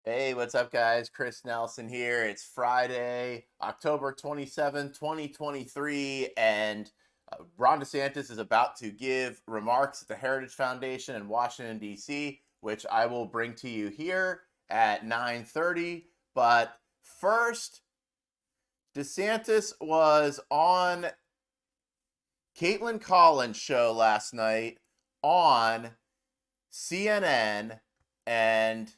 Hey, what's up, guys? Chris Nelson here. It's Friday, October 27th, 2023, and Ron DeSantis is about to give remarks at the Heritage Foundation in Washington, D.C., which I will bring to you here at 9:30. But first, DeSantis was on Caitlin Collins' show last night on CNN, and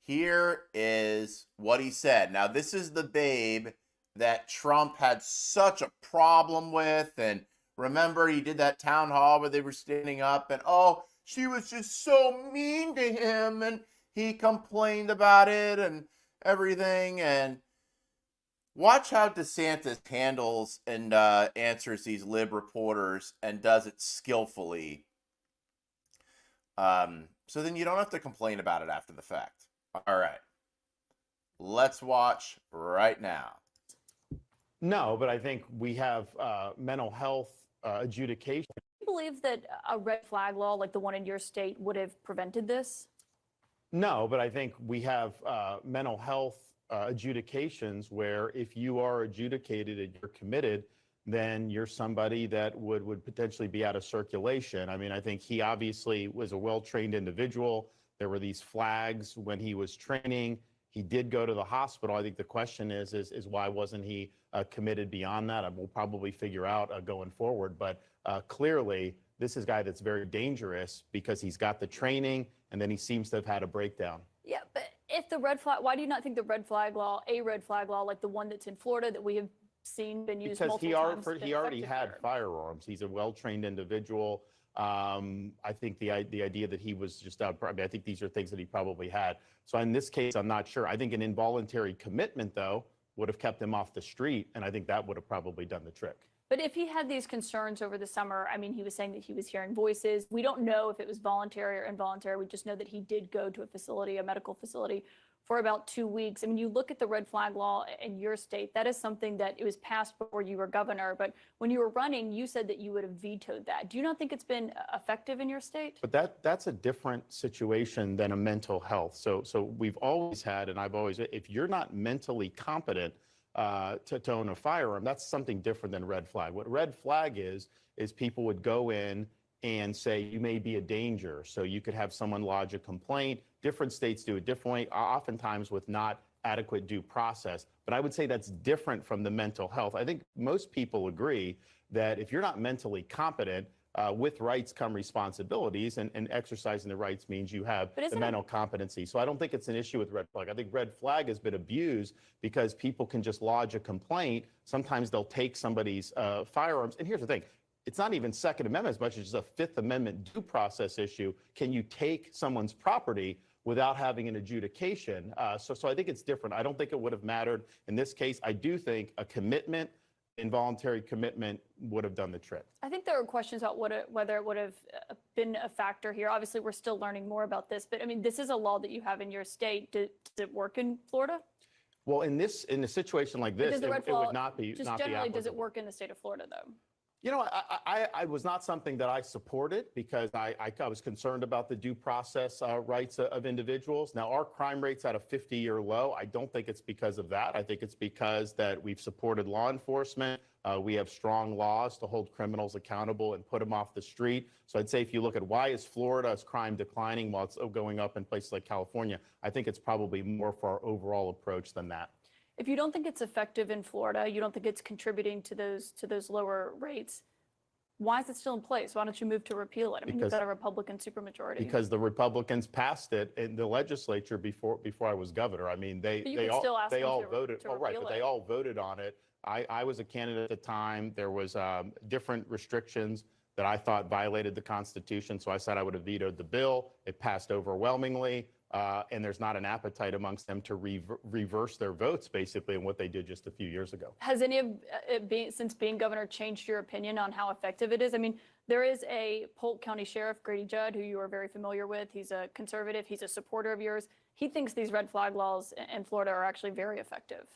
here is what he said. Now, this is the babe that Trump had such a problem with. And remember, he did that town hall where they were standing up and, oh, she was just so mean to him. And he complained about it and everything. And watch how DeSantis handles and answers these lib reporters and does it skillfully. So then you don't have to complain about it after the fact. All right. Let's watch right now. No, but I think we have mental health adjudication. Do you believe that a red flag law like the one in your state would have prevented this? No, but I think we have mental health adjudications where if you are adjudicated and you're committed, then you're somebody that would potentially be out of circulation. I mean, I think he obviously was a well-trained individual. There were these flags when he was training. He did go to the hospital. I think the question is why wasn't he committed beyond that? We'll probably figure out going forward. But clearly, this is a guy that's very dangerous because he's got the training and then he seems to have had a breakdown. Yeah, but if the red flag, why do you not think the red flag law, a red flag law like the one that's in Florida that we have seen been used multiple times? Because he already had firearms. He's a well-trained individual. I think the idea that he was just out, I think these are things that he probably had. So in this case, I'm not sure. I think an involuntary commitment, though, would have kept him off the street, and I think that would have probably done the trick. But if he had these concerns over the summer, I mean, he was saying that he was hearing voices. We don't know if it was voluntary or involuntary. We just know that he did go to a facility, a medical facility, for about 2 weeks. I mean, you look at the red flag law in your state, that is something that it was passed before you were governor. But when you were running, you said that you would have vetoed that. Do you not think it's been effective in your state? But that's a different situation than a mental health. So we've always had, and I've always, if you're not mentally competent to own a firearm, that's something different than red flag. What red flag is people would go in and say you may be a danger. So you could have someone lodge a complaint. Different states do it differently, oftentimes with not adequate due process. But I would say that's different from the mental health. I think most people agree that if you're not mentally competent, with rights come responsibilities, and exercising the rights means you have the mental competency. So I don't think it's an issue with red flag. I think red flag has been abused because people can just lodge a complaint. Sometimes they'll take somebody's firearms. And here's the thing. It's not even Second Amendment as much as just a Fifth Amendment due process issue. Can you take someone's property without having an adjudication? So I think it's different. I don't think it would have mattered in this case. I do think a commitment, involuntary commitment, would have done the trick. I think there are questions about whether it would have been a factor here. Obviously, we're still learning more about this, but I mean, this is a law that you have in your state. Does it work in Florida? Well, in a situation like this, it would not be. Just generally, does it work in the state of Florida, though? You know, I was not something that I supported because I was concerned about the due process rights of individuals. Now, our crime rate's at a 50-year low. I don't think it's because of that. I think it's because that we've supported law enforcement. We have strong laws to hold criminals accountable and put them off the street. So I'd say if you look at why is Florida's crime declining while it's going up in places like California, I think it's probably more for our overall approach than that. If you don't think it's effective in Florida, you don't think it's contributing to those lower rates, why is it still in place? Why don't you move to repeal it? I mean, you've got a Republican supermajority. Because the Republicans passed it in the legislature before I was governor. I mean, they all voted. Oh, right, but they all voted on it. I was a candidate at the time. There was different restrictions that I thought violated the Constitution, so I said I would have vetoed the bill. It passed overwhelmingly. And there's not an appetite amongst them to reverse their votes, basically, in what they did just a few years ago. Has any of it, since being governor, changed your opinion on how effective it is? I mean, there is a Polk County Sheriff, Grady Judd, who you are very familiar with. He's a conservative. He's a supporter of yours. He thinks these red flag laws in Florida are actually very effective.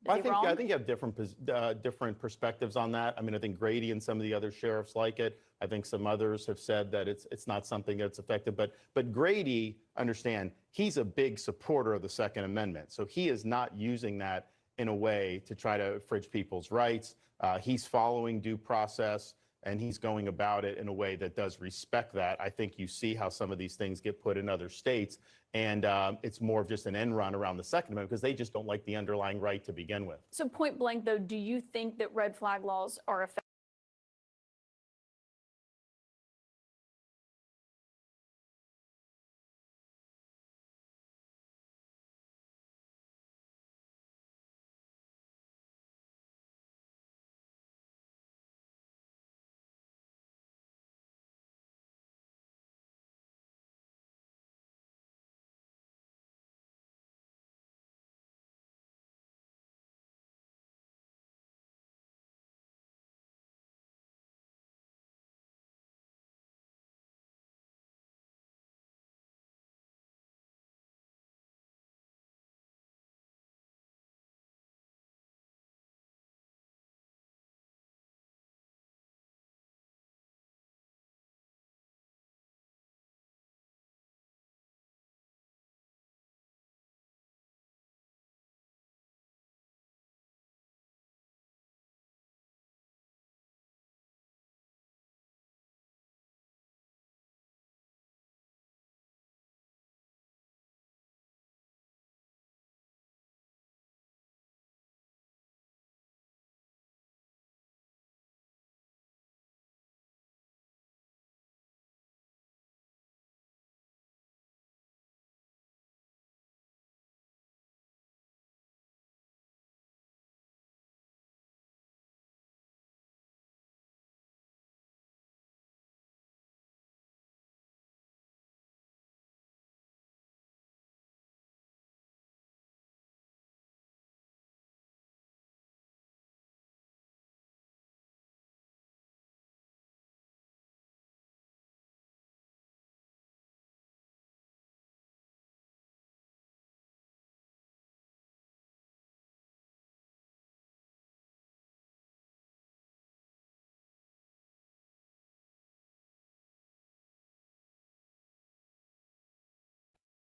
I think you have different perspectives on that. I mean, I think Grady and some of the other sheriffs like it. I think some others have said that it's not something that's effective. But Grady, understand, he's a big supporter of the Second Amendment. So he is not using that in a way to try to infringe people's rights. He's following due process, and he's going about it in a way that does respect that. I think you see how some of these things get put in other states, and it's more of just an end run around the Second Amendment because they just don't like the underlying right to begin with. So point blank, though, do you think that red flag laws are effective?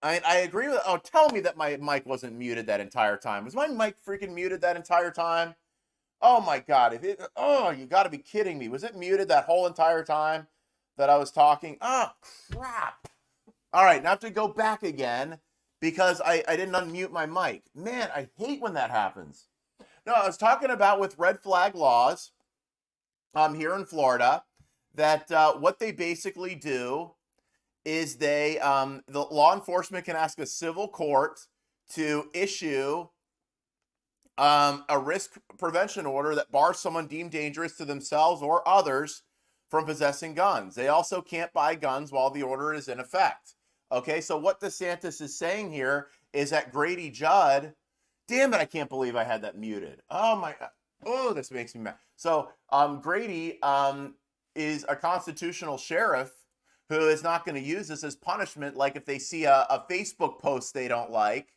I agree with. Oh, tell me that my mic wasn't muted that entire time. Was my mic freaking muted that entire time? Oh my God! Oh, you got to be kidding me. Was it muted that whole entire time that I was talking? Oh crap! All right, now I have to go back again because I didn't unmute my mic. Man, I hate when that happens. No, I was talking about with red flag laws here in Florida that what they basically do is the law enforcement can ask a civil court to issue a risk prevention order that bars someone deemed dangerous to themselves or others from possessing guns. They also can't buy guns while the order is in effect. Okay, so what DeSantis is saying here is that Grady Judd, damn it, I can't believe I had that muted. Oh my God. Oh, this makes me mad. So Grady is a constitutional sheriff who is not going to use this as punishment. Like if they see a Facebook post they don't like,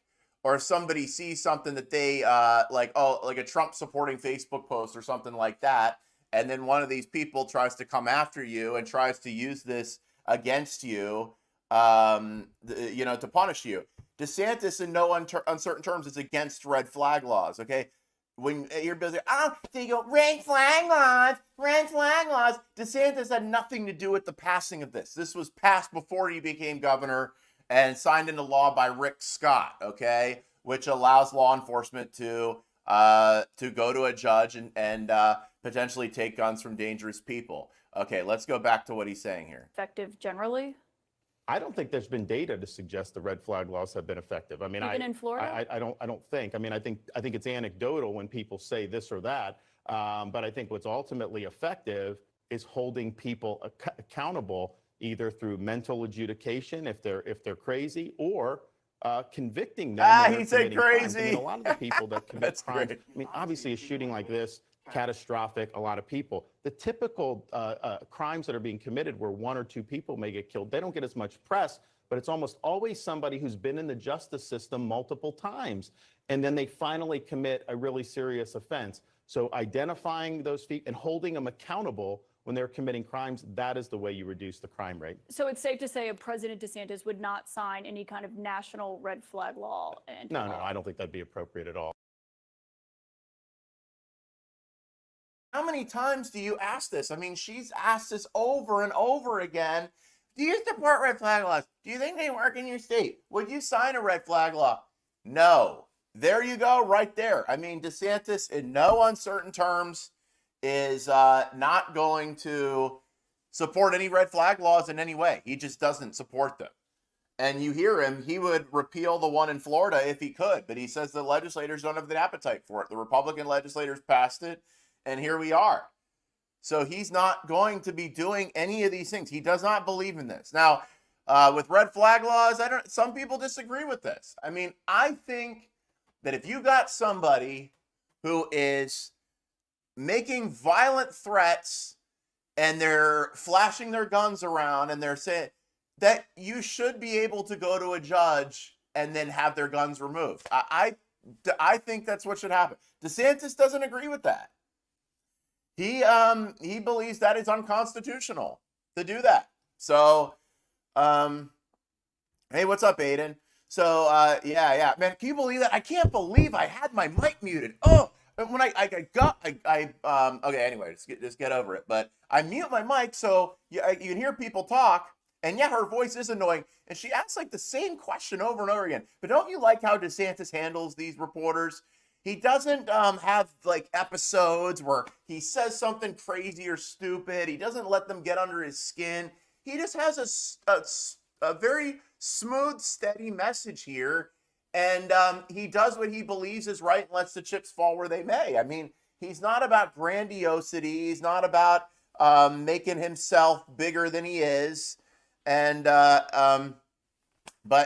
or if somebody sees something that they like a Trump supporting Facebook post or something like that, and then one of these people tries to come after you and tries to use this against you, to punish you. DeSantis, in no uncertain terms, is against red flag laws. Okay, when you're busy, they go red flag laws, red flag laws. DeSantis had nothing to do with the passing of this. This was passed before he became governor and signed into law by Rick Scott. Okay, which allows law enforcement to go to a judge and potentially take guns from dangerous people. Okay, let's go back to what he's saying here. Effective generally? I don't think there's been data to suggest the red flag laws have been effective. I mean, Even in Florida? I don't think. I mean, I think it's anecdotal when people say this or that. But I think what's ultimately effective is holding people accountable, either through mental adjudication if they're crazy, or convicting them. He said crazy. I mean, a lot of the people that commit crimes. Great. I mean, obviously, a shooting like this, catastrophic, a lot of people. The typical crimes that are being committed where one or two people may get killed, they don't get as much press, but it's almost always somebody who's been in the justice system multiple times, and then they finally commit a really serious offense. So identifying those people and holding them accountable when they're committing crimes, that is the way you reduce the crime rate. So it's safe to say President DeSantis would not sign any kind of national red flag law into No, law. I don't think that'd be appropriate at all. How many times do you ask this? I mean, she's asked this over and over again. Do you support red flag laws? Do you think they work in your state? Would you sign a red flag law? No. There you go, right there. I mean, DeSantis, in no uncertain terms, is not going to support any red flag laws in any way. He just doesn't support them. And you hear him, he would repeal the one in Florida if he could, but he says the legislators don't have the appetite for it. The Republican legislators passed it, and here we are. So he's not going to be doing any of these things. He does not believe in this. Now, with red flag laws, some people disagree with this. I mean, I think that if you got somebody who is making violent threats and they're flashing their guns around and they're saying that you should be able to go to a judge and then have their guns removed. I think that's what should happen. DeSantis doesn't agree with that. He believes that is unconstitutional to do that. So, hey, what's up, Aiden? So, yeah, man, can you believe that? I can't believe I had my mic muted. Oh, when okay, anyway, just get over it. But I mute my mic so you can hear people talk, and yeah, her voice is annoying, and she asks like the same question over and over again. But don't you like how DeSantis handles these reporters? He doesn't have like episodes where he says something crazy or stupid. He doesn't let them get under his skin. He just has a very smooth, steady message here. And he does what he believes is right and lets the chips fall where they may. I mean, he's not about grandiosity. He's not about making himself bigger than he is. And, but,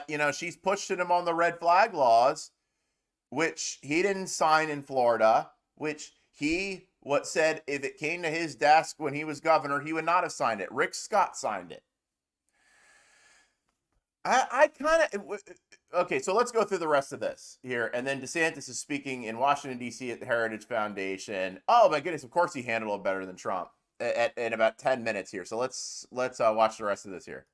you know, she's pushing him on the red flag laws, which he didn't sign in Florida, which he said if it came to his desk when he was governor, he would not have signed it. Rick Scott signed it. I kind of, okay, so let's go through the rest of this here. And then DeSantis is speaking in Washington, D.C. at the Heritage Foundation. Oh, my goodness, of course he handled it better than Trump in about 10 minutes here. So let's watch the rest of this here.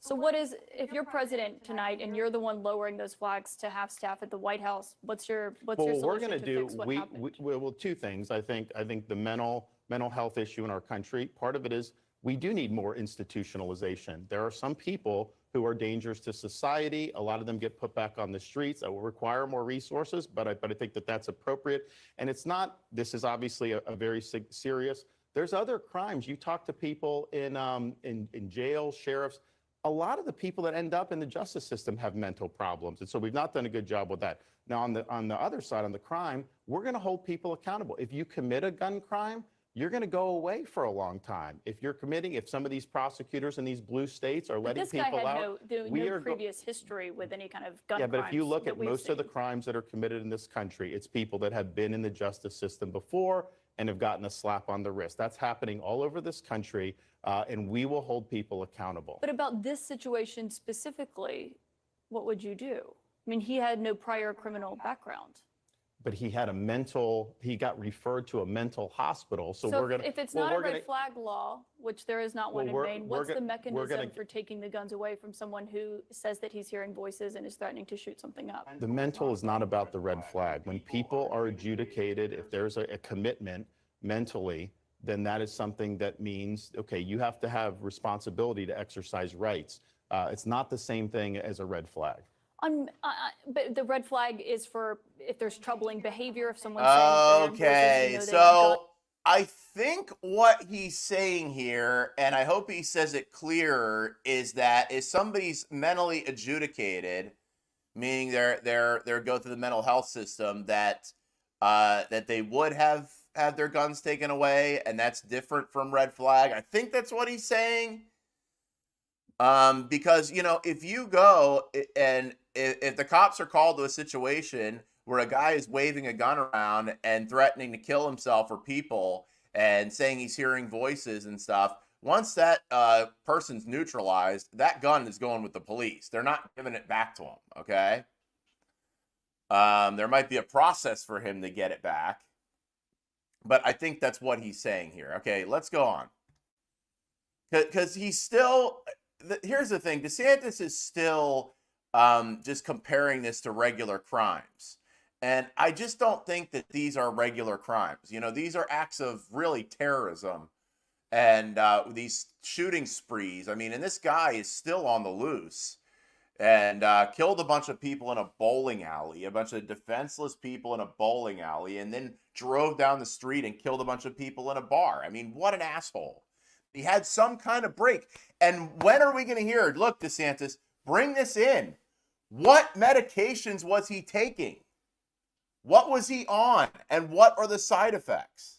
So what is, if you're president tonight and you're the one lowering those flags to have staff at the White House, what's your solution we're going to do, fix what happened? well, two things. I think the mental health issue in our country, part of it is we do need more institutionalization. There are some people who are dangerous to society. A lot of them get put back on the streets. That will require more resources, but I think that that's appropriate. And it's not, this is obviously a very serious, there's other crimes. You talk to people in jail, sheriffs, a lot of the people that end up in the justice system have mental problems. And so we've not done a good job with that. Now, on the other side, on the crime, we're going to hold people accountable. If you commit a gun crime, you're going to go away for a long time. If some of these prosecutors in these blue states are letting people out. This guy had no previous history with any kind of gun crimes. Yeah, but if you look at most of the crimes that are committed in this country, it's people that have been in the justice system before and have gotten a slap on the wrist. That's happening all over this country, and we will hold people accountable. But about this situation specifically, what would you do? I mean, he had no prior criminal background. But he got referred to a mental hospital. So we're going to. If it's not a red flag law, which there is not one in Maine, what's the mechanism for taking the guns away from someone who says that he's hearing voices and is threatening to shoot something up? The mental is not about the red flag. When people are adjudicated, if there's a commitment mentally, then that is something that means, okay, you have to have responsibility to exercise rights. It's not the same thing as a red flag. But the red flag is for if there's troubling behavior, if someone's saying okay, so I think what he's saying here, and I hope he says it clearer, is that if somebody's mentally adjudicated, meaning they're go through the mental health system, that they would have had their guns taken away, and that's different from red flag. I think that's what he's saying. Because, you know, if you go and if the cops are called to a situation where a guy is waving a gun around and threatening to kill himself or people and saying he's hearing voices and stuff, once that person's neutralized, that gun is going with the police. They're not giving it back to him, okay? There might be a process for him to get it back, but I think that's what he's saying here. Okay, let's go on. because he's still. Here's the thing: DeSantis is still just comparing this to regular crimes, and I just don't think that these are regular crimes. You know, these are acts of really terrorism and these shooting sprees. I mean, and this guy is still on the loose and killed a bunch of people in a bowling alley, a bunch of defenseless people in a bowling alley, and then drove down the street and killed a bunch of people in a bar. I mean, what an asshole. He had some kind of break. And when are we going to hear, look, DeSantis, bring this in? What medications was he taking? What was he on? And what are the side effects?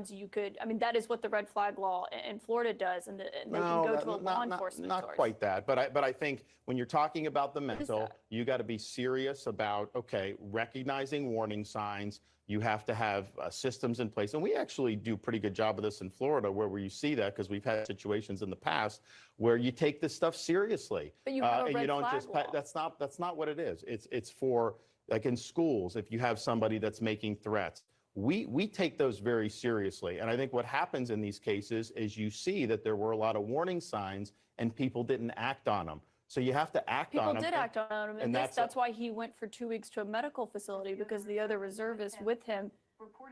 You could, I mean, that is what the red flag law in Florida does, and they can go to a law enforcement not source. quite that, but I think when you're talking about the mental, you got to be serious about, okay, recognizing warning signs. You have to have systems in place, and we actually do a pretty good job of this in Florida, where you see that because we've had situations in the past where you take this stuff seriously. But you have a and red you don't flag just law. that's not what it is. It's for, like, in schools, if you have somebody that's making threats. We take those very seriously. And I think what happens in these cases is you see that there were a lot of warning signs and people didn't act on them. So you have to act on them. People did act on him, and that's why he went for 2 weeks to a medical facility, because the other reservists with him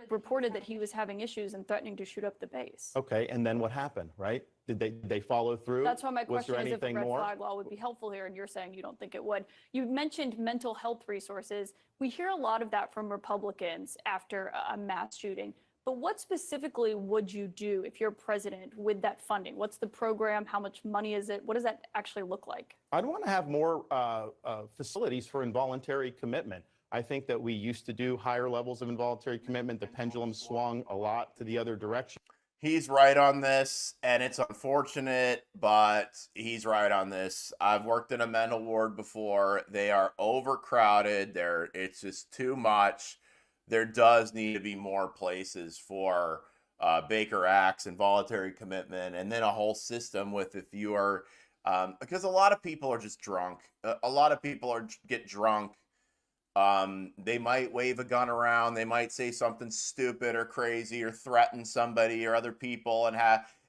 reported that he was having issues and threatening to shoot up the base. Okay, and then what happened, right? Did they follow through? That's why my question is if the red more? flag law would be helpful here, and you're saying you don't think it would. You mentioned mental health resources. We hear a lot of that from Republicans after a mass shooting. But what specifically would you do if you're president with that funding? What's the program? How much money is it? What does that actually look like? I'd want to have more facilities for involuntary commitment. I think that we used to do higher levels of involuntary commitment. The pendulum swung a lot to the other direction. He's right on this, and it's unfortunate, but he's right on this. I've worked in a mental ward before. They are overcrowded. It's just too much. There does need to be more places for Baker Acts and voluntary commitment, and then a whole system with, if you are, because a lot of people are just drunk. A lot of people get drunk. They might wave a gun around. They might say something stupid or crazy or threaten somebody or other people,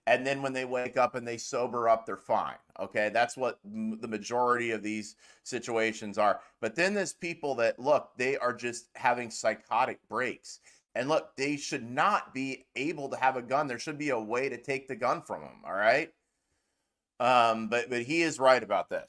and then when they wake up and they sober up, they're fine. Okay, that's what the majority of these situations are. But then there's people that, look, they are just having psychotic breaks, and look, they should not be able to have a gun. There should be a way to take the gun from them. All right, but he is right about that.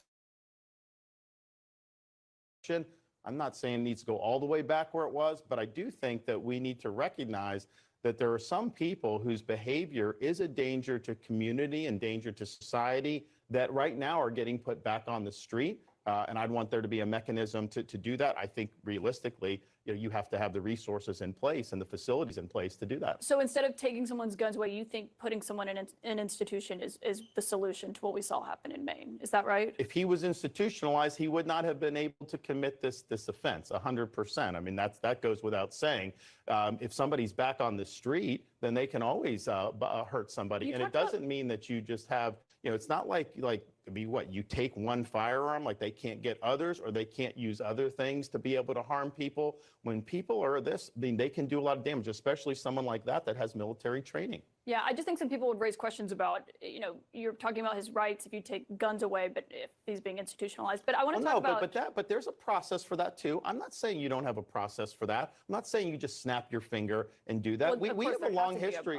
I'm not saying it needs to go all the way back where it was, but I do think that we need to recognize that there are some people whose behavior is a danger to community and danger to society that right now are getting put back on the street. And I'd want there to be a mechanism to do that. I think realistically, you have to have the resources in place and the facilities in place to do that. So instead of taking someone's guns away, you think putting someone in an institution is the solution to what we saw happen in Maine. Is that right? If he was institutionalized, he would not have been able to commit this offense 100%. I mean, that goes without saying. If somebody's back on the street, then they can always hurt somebody. And it doesn't mean that you just have, it's not like I mean, what, you take one firearm, like they can't get others, or they can't use other things to be able to harm people. When people are this, I mean, they can do a lot of damage, especially someone like that has military training. Yeah, I just think some people would raise questions about, you're talking about his rights if you take guns away, but if he's being institutionalized. But I want to talk about... But there's a process for that too. I'm not saying you don't have a process for that. I'm not saying you just snap your finger and do that. Well, we have a long history.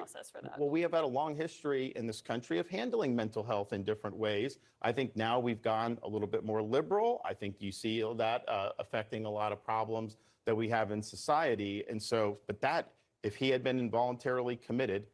Well, we have had a long history in this country of handling mental health in different ways. I think now we've gone a little bit more liberal. I think you see that affecting a lot of problems that we have in society. And so, but that, if he had been involuntarily committed,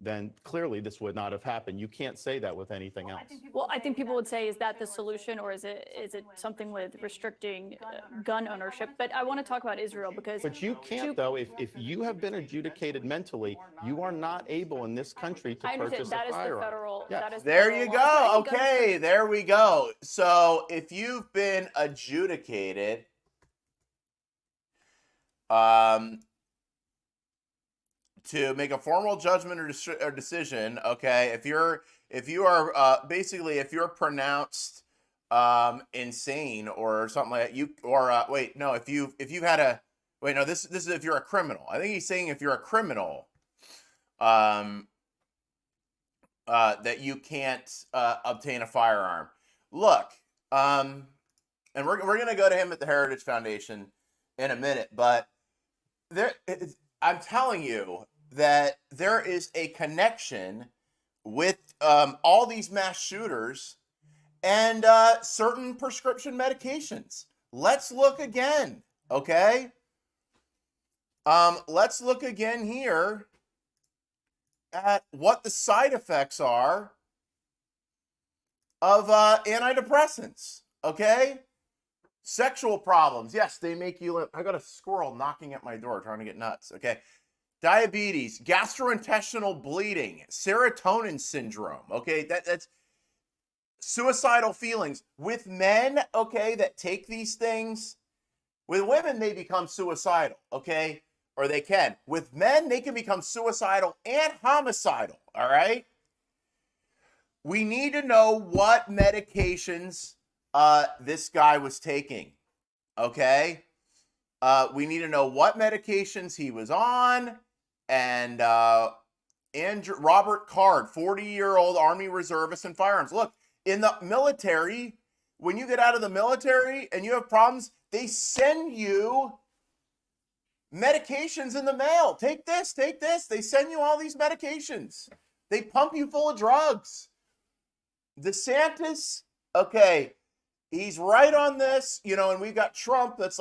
then clearly this would not have happened. You can't say that with anything else. Well, I think people would say, is that the solution, or is it something with restricting gun ownership? But I want to talk about Israel because... But you can't, though. If you have been adjudicated mentally, you are not able in this country to purchase a firearm. The federal, yeah. that is There the you law. go. Okay, there we go. So if you've been adjudicated, to make a formal judgment or decision, okay, if you are basically, if you're pronounced insane or something like that, if you had a, this is if you're a criminal. I think he's saying if you're a criminal, that you can't obtain a firearm. Look, and we're going to go to him at the Heritage Foundation in a minute, but I'm telling you that there is a connection with all these mass shooters and certain prescription medications. Let's look again, okay? Let's look again here at what the side effects are of antidepressants, okay? Sexual problems. Yes, they make you... I got a squirrel knocking at my door trying to get nuts, okay? Diabetes, gastrointestinal bleeding, serotonin syndrome, okay? That's suicidal feelings. With men, okay, that take these things, with women, they become suicidal, okay? Or they can. With men, they can become suicidal and homicidal, all right? We need to know what medications this guy was taking, okay? We need to know what medications he was on. And Andrew, Robert Card, 40-year-old Army reservist and firearms. Look, in the military, when you get out of the military and you have problems, they send you medications in the mail. Take this, take this. They send you all these medications. They pump you full of drugs. DeSantis, okay, he's right on this, you know, and we've got Trump that's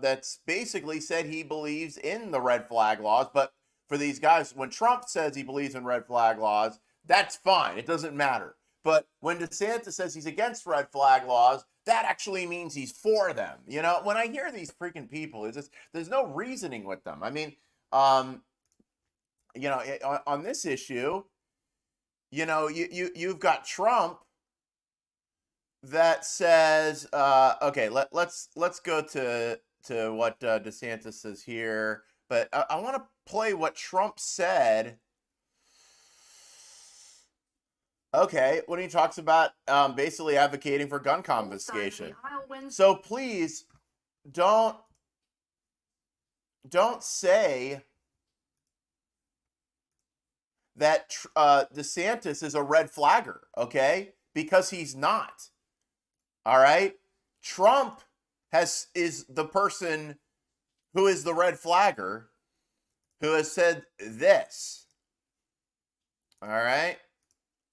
that's basically said he believes in the red flag laws. But for these guys, when Trump says he believes in red flag laws, that's fine. It doesn't matter. But when DeSantis says he's against red flag laws, that actually means he's for them. You know, when I hear these freaking people, it's just, there's no reasoning with them. I mean, you know, on this issue, you know, you've got Trump that says, okay, let's go to what DeSantis says here, but I want to play what Trump said. Okay, when he talks about basically advocating for gun confiscation. So please don't say that DeSantis is a red flagger, okay? Because he's not. All right? Trump is the person who is the red flagger who has said this. All right?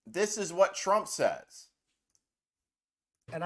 This is what Trump says.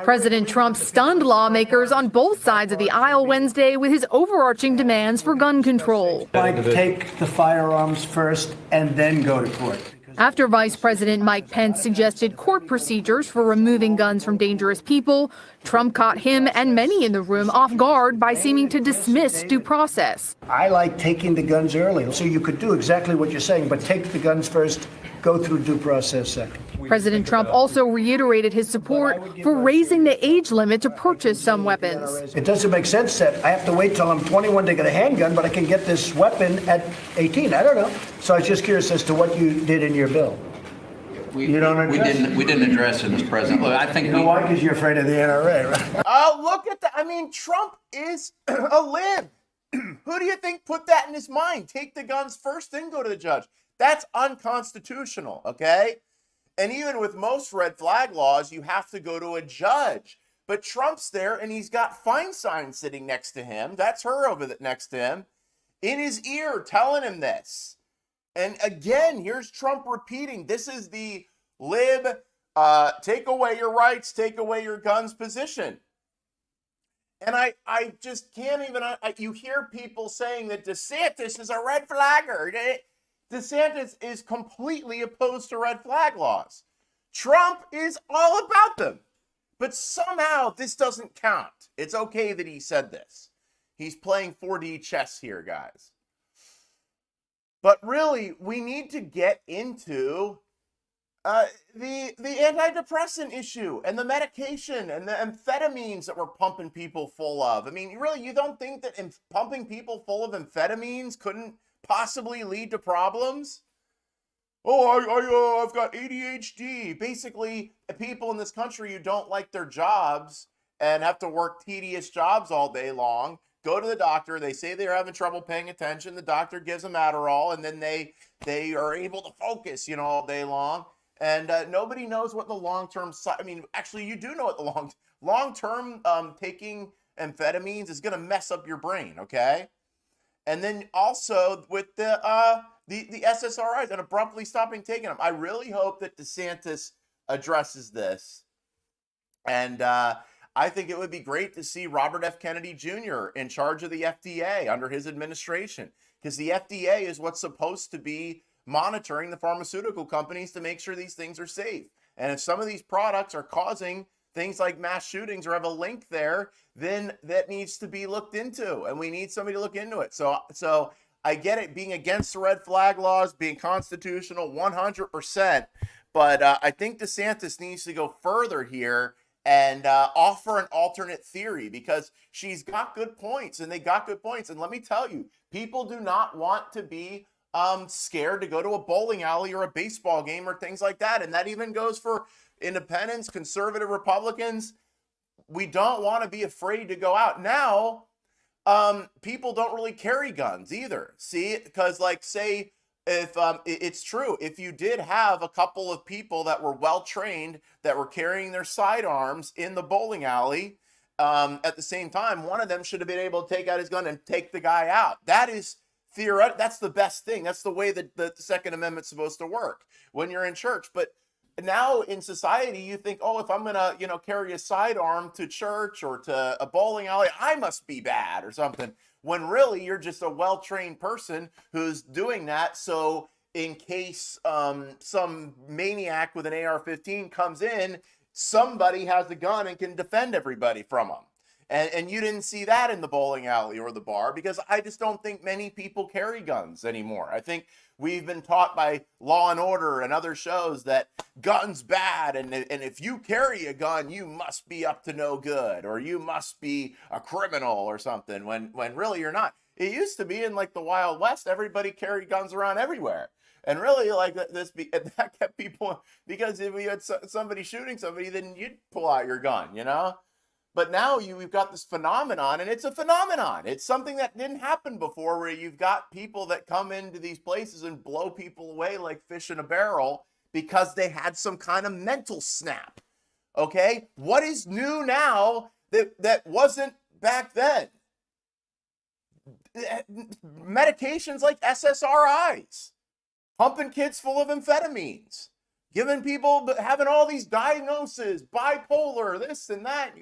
President Trump stunned lawmakers on both sides of the aisle Wednesday with his overarching demands for gun control. Like take the firearms first and then go to court. After Vice President Mike Pence suggested court procedures for removing guns from dangerous people, Trump caught him and many in the room off guard by seeming to dismiss due process. I like taking the guns early, so you could do exactly what you're saying, but take the guns first, go through due process second. President Trump also reiterated his support for raising the age limit to purchase some weapons. It doesn't make sense that I have to wait till I'm 21 to get a handgun, but I can get this weapon at 18. I don't know. So I was just curious as to what you did in your bill. You don't address we didn't address it, Mr. President. Look, I think you know why? Because you're afraid of the NRA, right? Oh, look at that. I mean, Trump is a lib. Who do you think put that in his mind? Take the guns first, then go to the judge. That's unconstitutional, okay? And even with most red flag laws, you have to go to a judge. But Trump's there, and he's got Feinstein sitting next to him. That's her over next to him, in his ear, telling him this. And again, here's Trump repeating, this is the lib, take away your rights, take away your guns position. And I just can't even, you hear people saying that DeSantis is a red flagger. DeSantis is completely opposed to red flag laws. Trump is all about them. But somehow this doesn't count. It's okay that he said this. He's playing 4D chess here, guys. But really, we need to get into the antidepressant issue and the medication and the amphetamines that we're pumping people full of. I mean, really, you don't think that pumping people full of amphetamines couldn't possibly lead to problems? Oh, I've got ADHD. Basically, people in this country who don't like their jobs and have to work tedious jobs all day long, go to the doctor. They say they're having trouble paying attention. The doctor gives them Adderall, and then they are able to focus, all day long. And nobody knows what the long-term I mean, actually, you do know what the long-term taking amphetamines is going to mess up your brain, okay? And then also with the SSRIs and abruptly stopping taking them. I really hope that DeSantis addresses this. And I think it would be great to see Robert F. Kennedy Jr. in charge of the FDA under his administration, because the FDA is what's supposed to be monitoring the pharmaceutical companies to make sure these things are safe. And if some of these products are causing things like mass shootings or have a link there, then that needs to be looked into, and we need somebody to look into it. So I get it being against the red flag laws, being constitutional 100%, but I think DeSantis needs to go further here and offer an alternate theory, because she's got good points, and they got good points. And let me tell you, people do not want to be scared to go to a bowling alley or a baseball game or things like that. And that even goes for independents, conservative Republicans. We don't want to be afraid to go out. Now, people don't really carry guns either. See, because like, say, if it's true, if you did have a couple of people that were well trained that were carrying their sidearms in the bowling alley, at the same time, one of them should have been able to take out his gun and take the guy out. That is theoretical. That's the best thing. That's the way that the Second Amendment's supposed to work when you're in church. But now in society, you think, oh, if I'm gonna, carry a sidearm to church or to a bowling alley, I must be bad or something. When really you're just a well-trained person who's doing that. So in case some maniac with an AR-15 comes in, somebody has a gun and can defend everybody from them. And you didn't see that in the bowling alley or the bar, because I just don't think many people carry guns anymore. I think we've been taught by Law and Order and other shows that guns bad, and if you carry a gun, you must be up to no good, or you must be a criminal or something, when really you're not. It used to be in like the Wild West, everybody carried guns around everywhere. And really, like that kept people, because if you had somebody shooting somebody, then you'd pull out your gun, But now we've got this phenomenon, and it's a phenomenon. It's something that didn't happen before, where you've got people that come into these places and blow people away like fish in a barrel because they had some kind of mental snap. Okay? What is new now that wasn't back then? Medications like SSRIs, pumping kids full of amphetamines, giving people, having all these diagnoses, bipolar, this and that.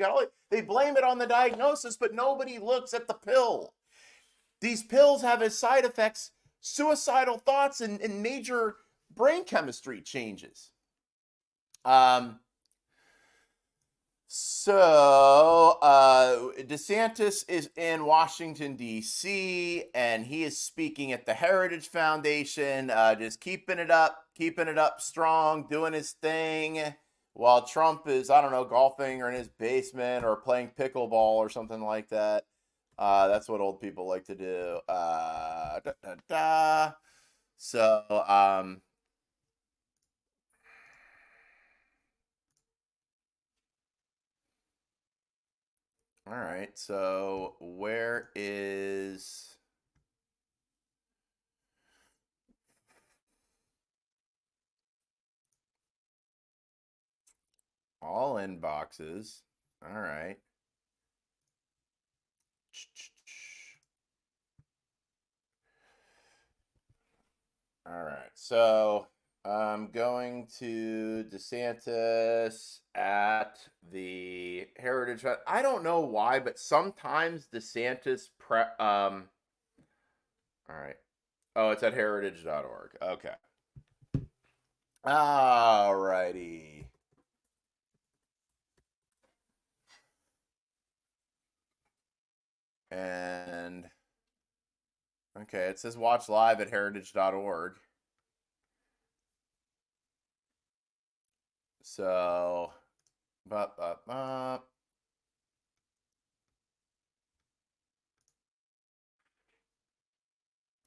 They blame it on the diagnosis, but nobody looks at the pill. These pills have as side effects suicidal thoughts and major brain chemistry changes. So DeSantis is in Washington, D.C., and he is speaking at the Heritage Foundation, just keeping it up strong, doing his thing, while Trump is, I don't know, golfing or in his basement or playing pickleball or something like that. That's what old people like to do. So, all right, so where is... all inboxes? All right. All right, so I'm going to DeSantis at the Heritage. I don't know why, but sometimes DeSantis all right. Oh, it's at heritage.org. Okay. All righty. And okay, it says watch live at heritage.org. So,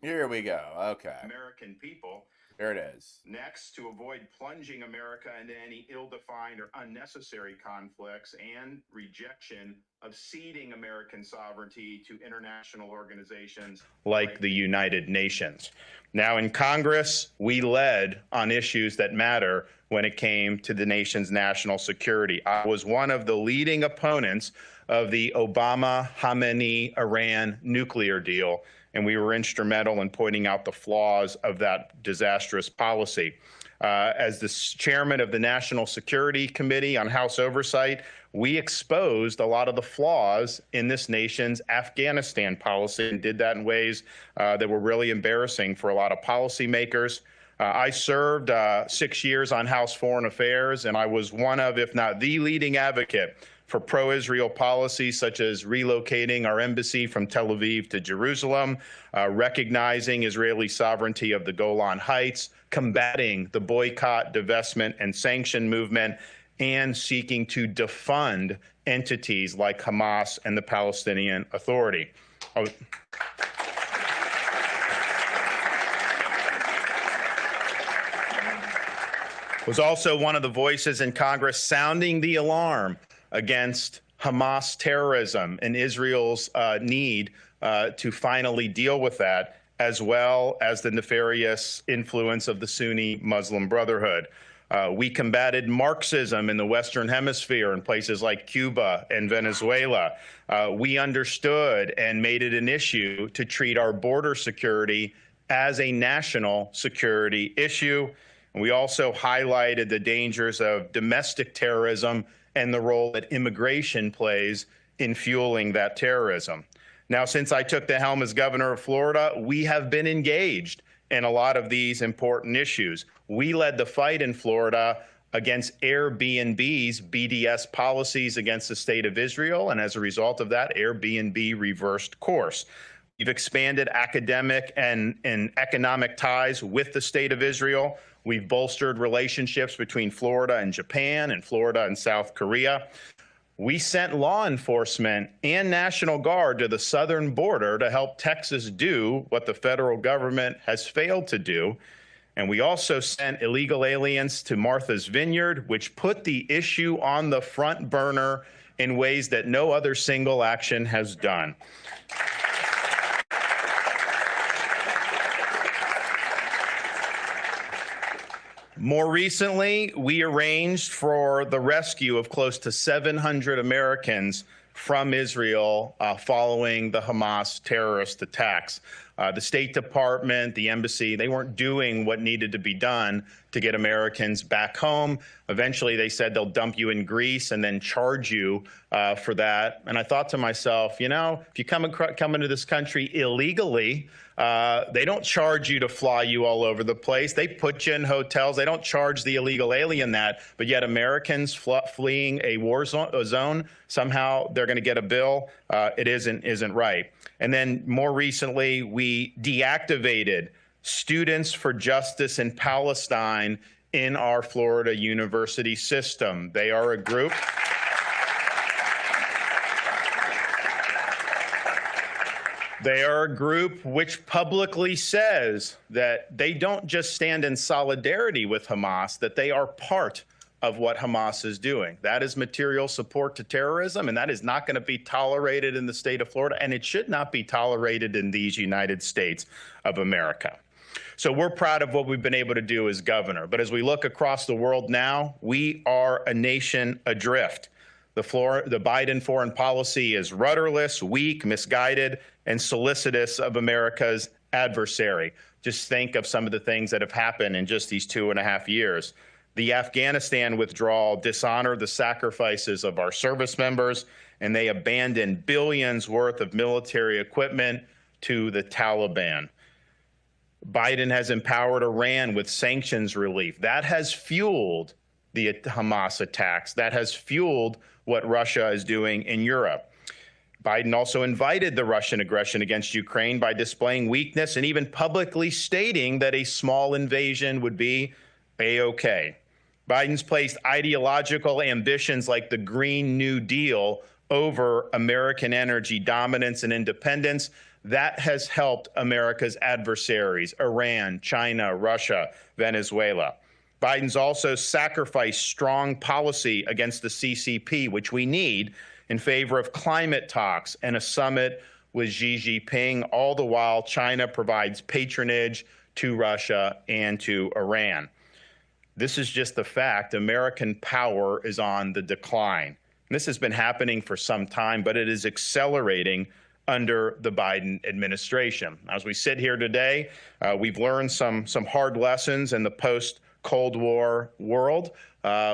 here we go. Okay. American people. There it is. Next, to avoid plunging America into any ill-defined or unnecessary conflicts and rejection of ceding American sovereignty to international organizations like the United Nations. Now, in Congress, we led on issues that matter when it came to the nation's national security. I was one of the leading opponents of the Obama-Khamenei-Iran nuclear deal, and we were instrumental in pointing out the flaws of that disastrous policy. As the chairman of the National Security Committee on House Oversight, we exposed a lot of the flaws in this nation's Afghanistan policy and did that in ways that were really embarrassing for a lot of policymakers. I served 6 years on House Foreign Affairs, and I was one of, if not the leading advocate for pro-Israel policies such as relocating our embassy from Tel Aviv to Jerusalem, recognizing Israeli sovereignty of the Golan Heights, combating the boycott, divestment, and sanction movement, and seeking to defund entities like Hamas and the Palestinian Authority. Was also one of the voices in Congress sounding the alarm against Hamas terrorism and Israel's need to finally deal with that, as well as the nefarious influence of the Sunni Muslim Brotherhood. We combated Marxism in the Western Hemisphere in places like Cuba and Venezuela. We understood and made it an issue to treat our border security as a national security issue. And we also highlighted the dangers of domestic terrorism and the role that immigration plays in fueling that terrorism. Now, since I took the helm as governor of Florida, we have been engaged in a lot of these important issues. We led the fight in Florida against Airbnb's BDS policies against the state of Israel, and as a result of that, Airbnb reversed course. We've expanded academic and economic ties with the state of Israel. We've bolstered relationships between Florida and Japan and Florida and South Korea. We sent law enforcement and National Guard to the southern border to help Texas do what the federal government has failed to do. And we also sent illegal aliens to Martha's Vineyard, which put the issue on the front burner in ways that no other single action has done. More recently, we arranged for the rescue of close to 700 Americans from Israel following the Hamas terrorist attacks. The State Department, the embassy, they weren't doing what needed to be done to get Americans back home. Eventually, they said they'll dump you in Greece and then charge you for that. And I thought to myself, you know, if you come into this country illegally, they don't charge you to fly you all over the place. They put you in hotels. They don't charge the illegal alien that. But yet Americans fleeing a war zone, somehow they're going to get a bill. It isn't right. And then more recently, we deactivated Students for Justice in Palestine in our Florida university system. They are a group. They are a group which publicly says that they don't just stand in solidarity with Hamas, that they are part of what Hamas is doing. That is material support to terrorism, and that is not going to be tolerated in the state of Florida, and it should not be tolerated in these United States of America. So we're proud of what we've been able to do as governor. But as we look across the world now, we are a nation adrift. The Biden foreign policy is rudderless, weak, misguided, and solicitous of America's adversary. Just think of some of the things that have happened in just these 2.5 years. The Afghanistan withdrawal dishonored the sacrifices of our service members, and they abandoned billions worth of military equipment to the Taliban. Biden has empowered Iran with sanctions relief. That has fueled the Hamas attacks. That has fueled what Russia is doing in Europe. Biden also invited the Russian aggression against Ukraine by displaying weakness and even publicly stating that a small invasion would be A-OK. Biden's placed ideological ambitions like the Green New Deal over American energy dominance and independence. That has helped America's adversaries, Iran, China, Russia, Venezuela. Biden's also sacrificed strong policy against the CCP, which we need, in favor of climate talks and a summit with Xi Jinping. All the while, China provides patronage to Russia and to Iran. This is just the fact. American power is on the decline. And this has been happening for some time, but it is accelerating under the Biden administration. As we sit here today, we've learned some hard lessons in the post-Cold War world.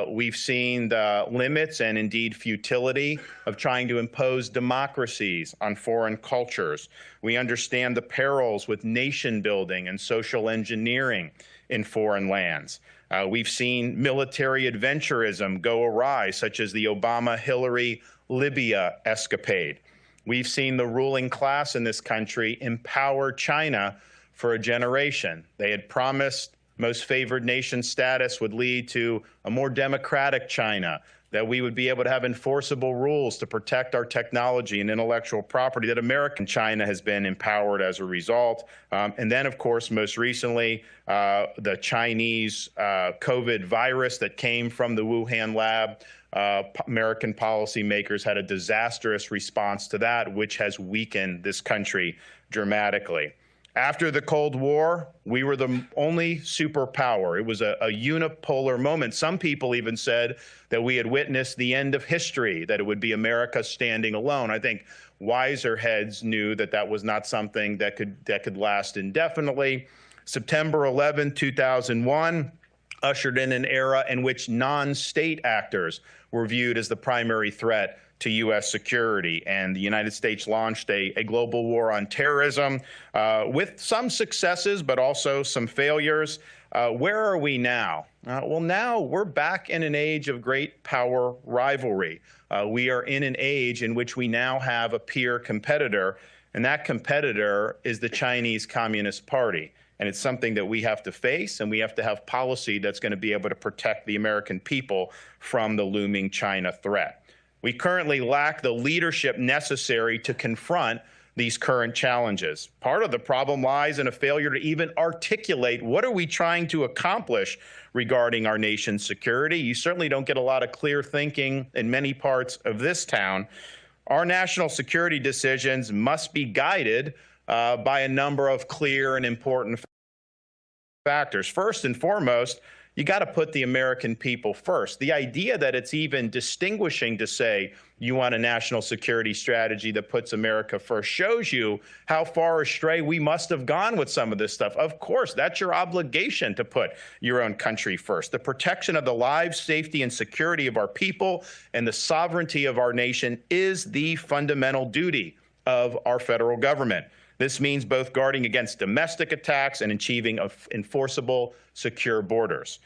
We've seen the limits and indeed futility of trying to impose democracies on foreign cultures. We understand the perils with nation building and social engineering in foreign lands. We've seen military adventurism go awry, such as the Obama-Hillary Libya escapade. We've seen the ruling class in this country empower China for a generation. They had promised most favored nation status would lead to a more democratic China, that we would be able to have enforceable rules to protect our technology and intellectual property, that American China has been empowered as a result. And then, of course, most recently, the Chinese COVID virus that came from the Wuhan lab. American policymakers had a disastrous response to that, which has weakened this country dramatically. After the Cold War, we were the only superpower. It was a unipolar moment. Some people even said that we had witnessed the end of history, that it would be America standing alone. I think wiser heads knew that that was not something that could last indefinitely. September 11, 2001, ushered in an era in which non-state actors were viewed as the primary threat to U.S. security, and the United States launched a global war on terrorism with some successes, but also some failures. Where are we now? Well, now we're back in an age of great power rivalry. We are in an age in which we now have a peer competitor, and that competitor is the Chinese Communist Party. And it's something that we have to face, and we have to have policy that's going to be able to protect the American people from the looming China threat. We currently lack the leadership necessary to confront these current challenges. Part of the problem lies in a failure to even articulate what are we trying to accomplish regarding our nation's security. You certainly don't get a lot of clear thinking in many parts of this town. Our national security decisions must be guided by a number of clear and important factors. First and foremost, you got to put the American people first. The idea that it's even distinguishing to say you want a national security strategy that puts America first shows you how far astray we must have gone with some of this stuff. Of course, that's your obligation to put your own country first. The protection of the lives, safety, and security of our people and the sovereignty of our nation is the fundamental duty of our federal government. This means both guarding against domestic attacks and achieving enforceable, secure borders.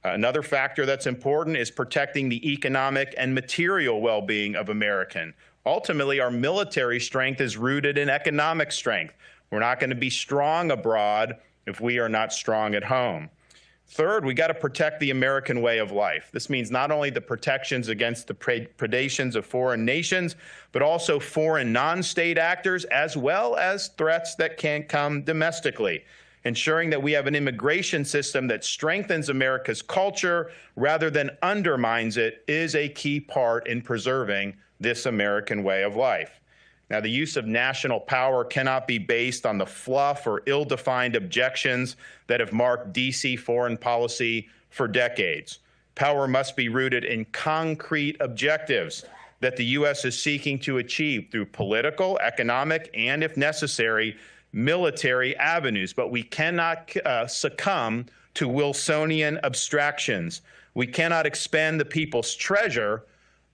Another factor that's important is protecting the economic and material well-being of Americans. Ultimately, our military strength is rooted in economic strength. We're not going to be strong abroad if we are not strong at home. Third, we got to protect the American way of life. This means not only the protections against the predations of foreign nations, but also foreign non-state actors, as well as threats that can come domestically. Ensuring that we have an immigration system that strengthens America's culture rather than undermines it is a key part in preserving this American way of life. Now, the use of national power cannot be based on the fluff or ill-defined objections that have marked D.C. foreign policy for decades. Power must be rooted in concrete objectives that the U.S. is seeking to achieve through political, economic, and, if necessary, military avenues. But we cannot succumb to Wilsonian abstractions. We cannot expend the people's treasure,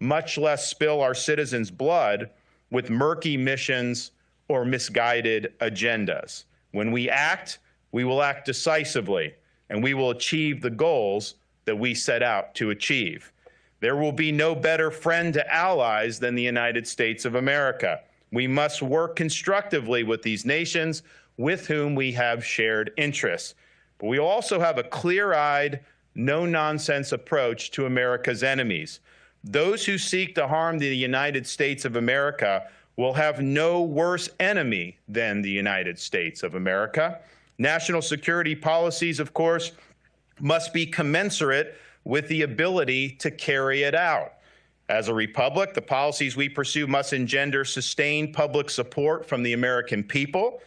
much less spill our citizens' blood, with murky missions or misguided agendas. When we act, we will act decisively, and we will achieve the goals that we set out to achieve. There will be no better friend to allies than the United States of America. We must work constructively with these nations with whom we have shared interests. But we also have a clear-eyed, no-nonsense approach to America's enemies. Those who seek to harm the United States of America will have no worse enemy than the United States of America. National security policies, of course, must be commensurate with the ability to carry it out. As a republic, the policies we pursue must engender sustained public support from the American people.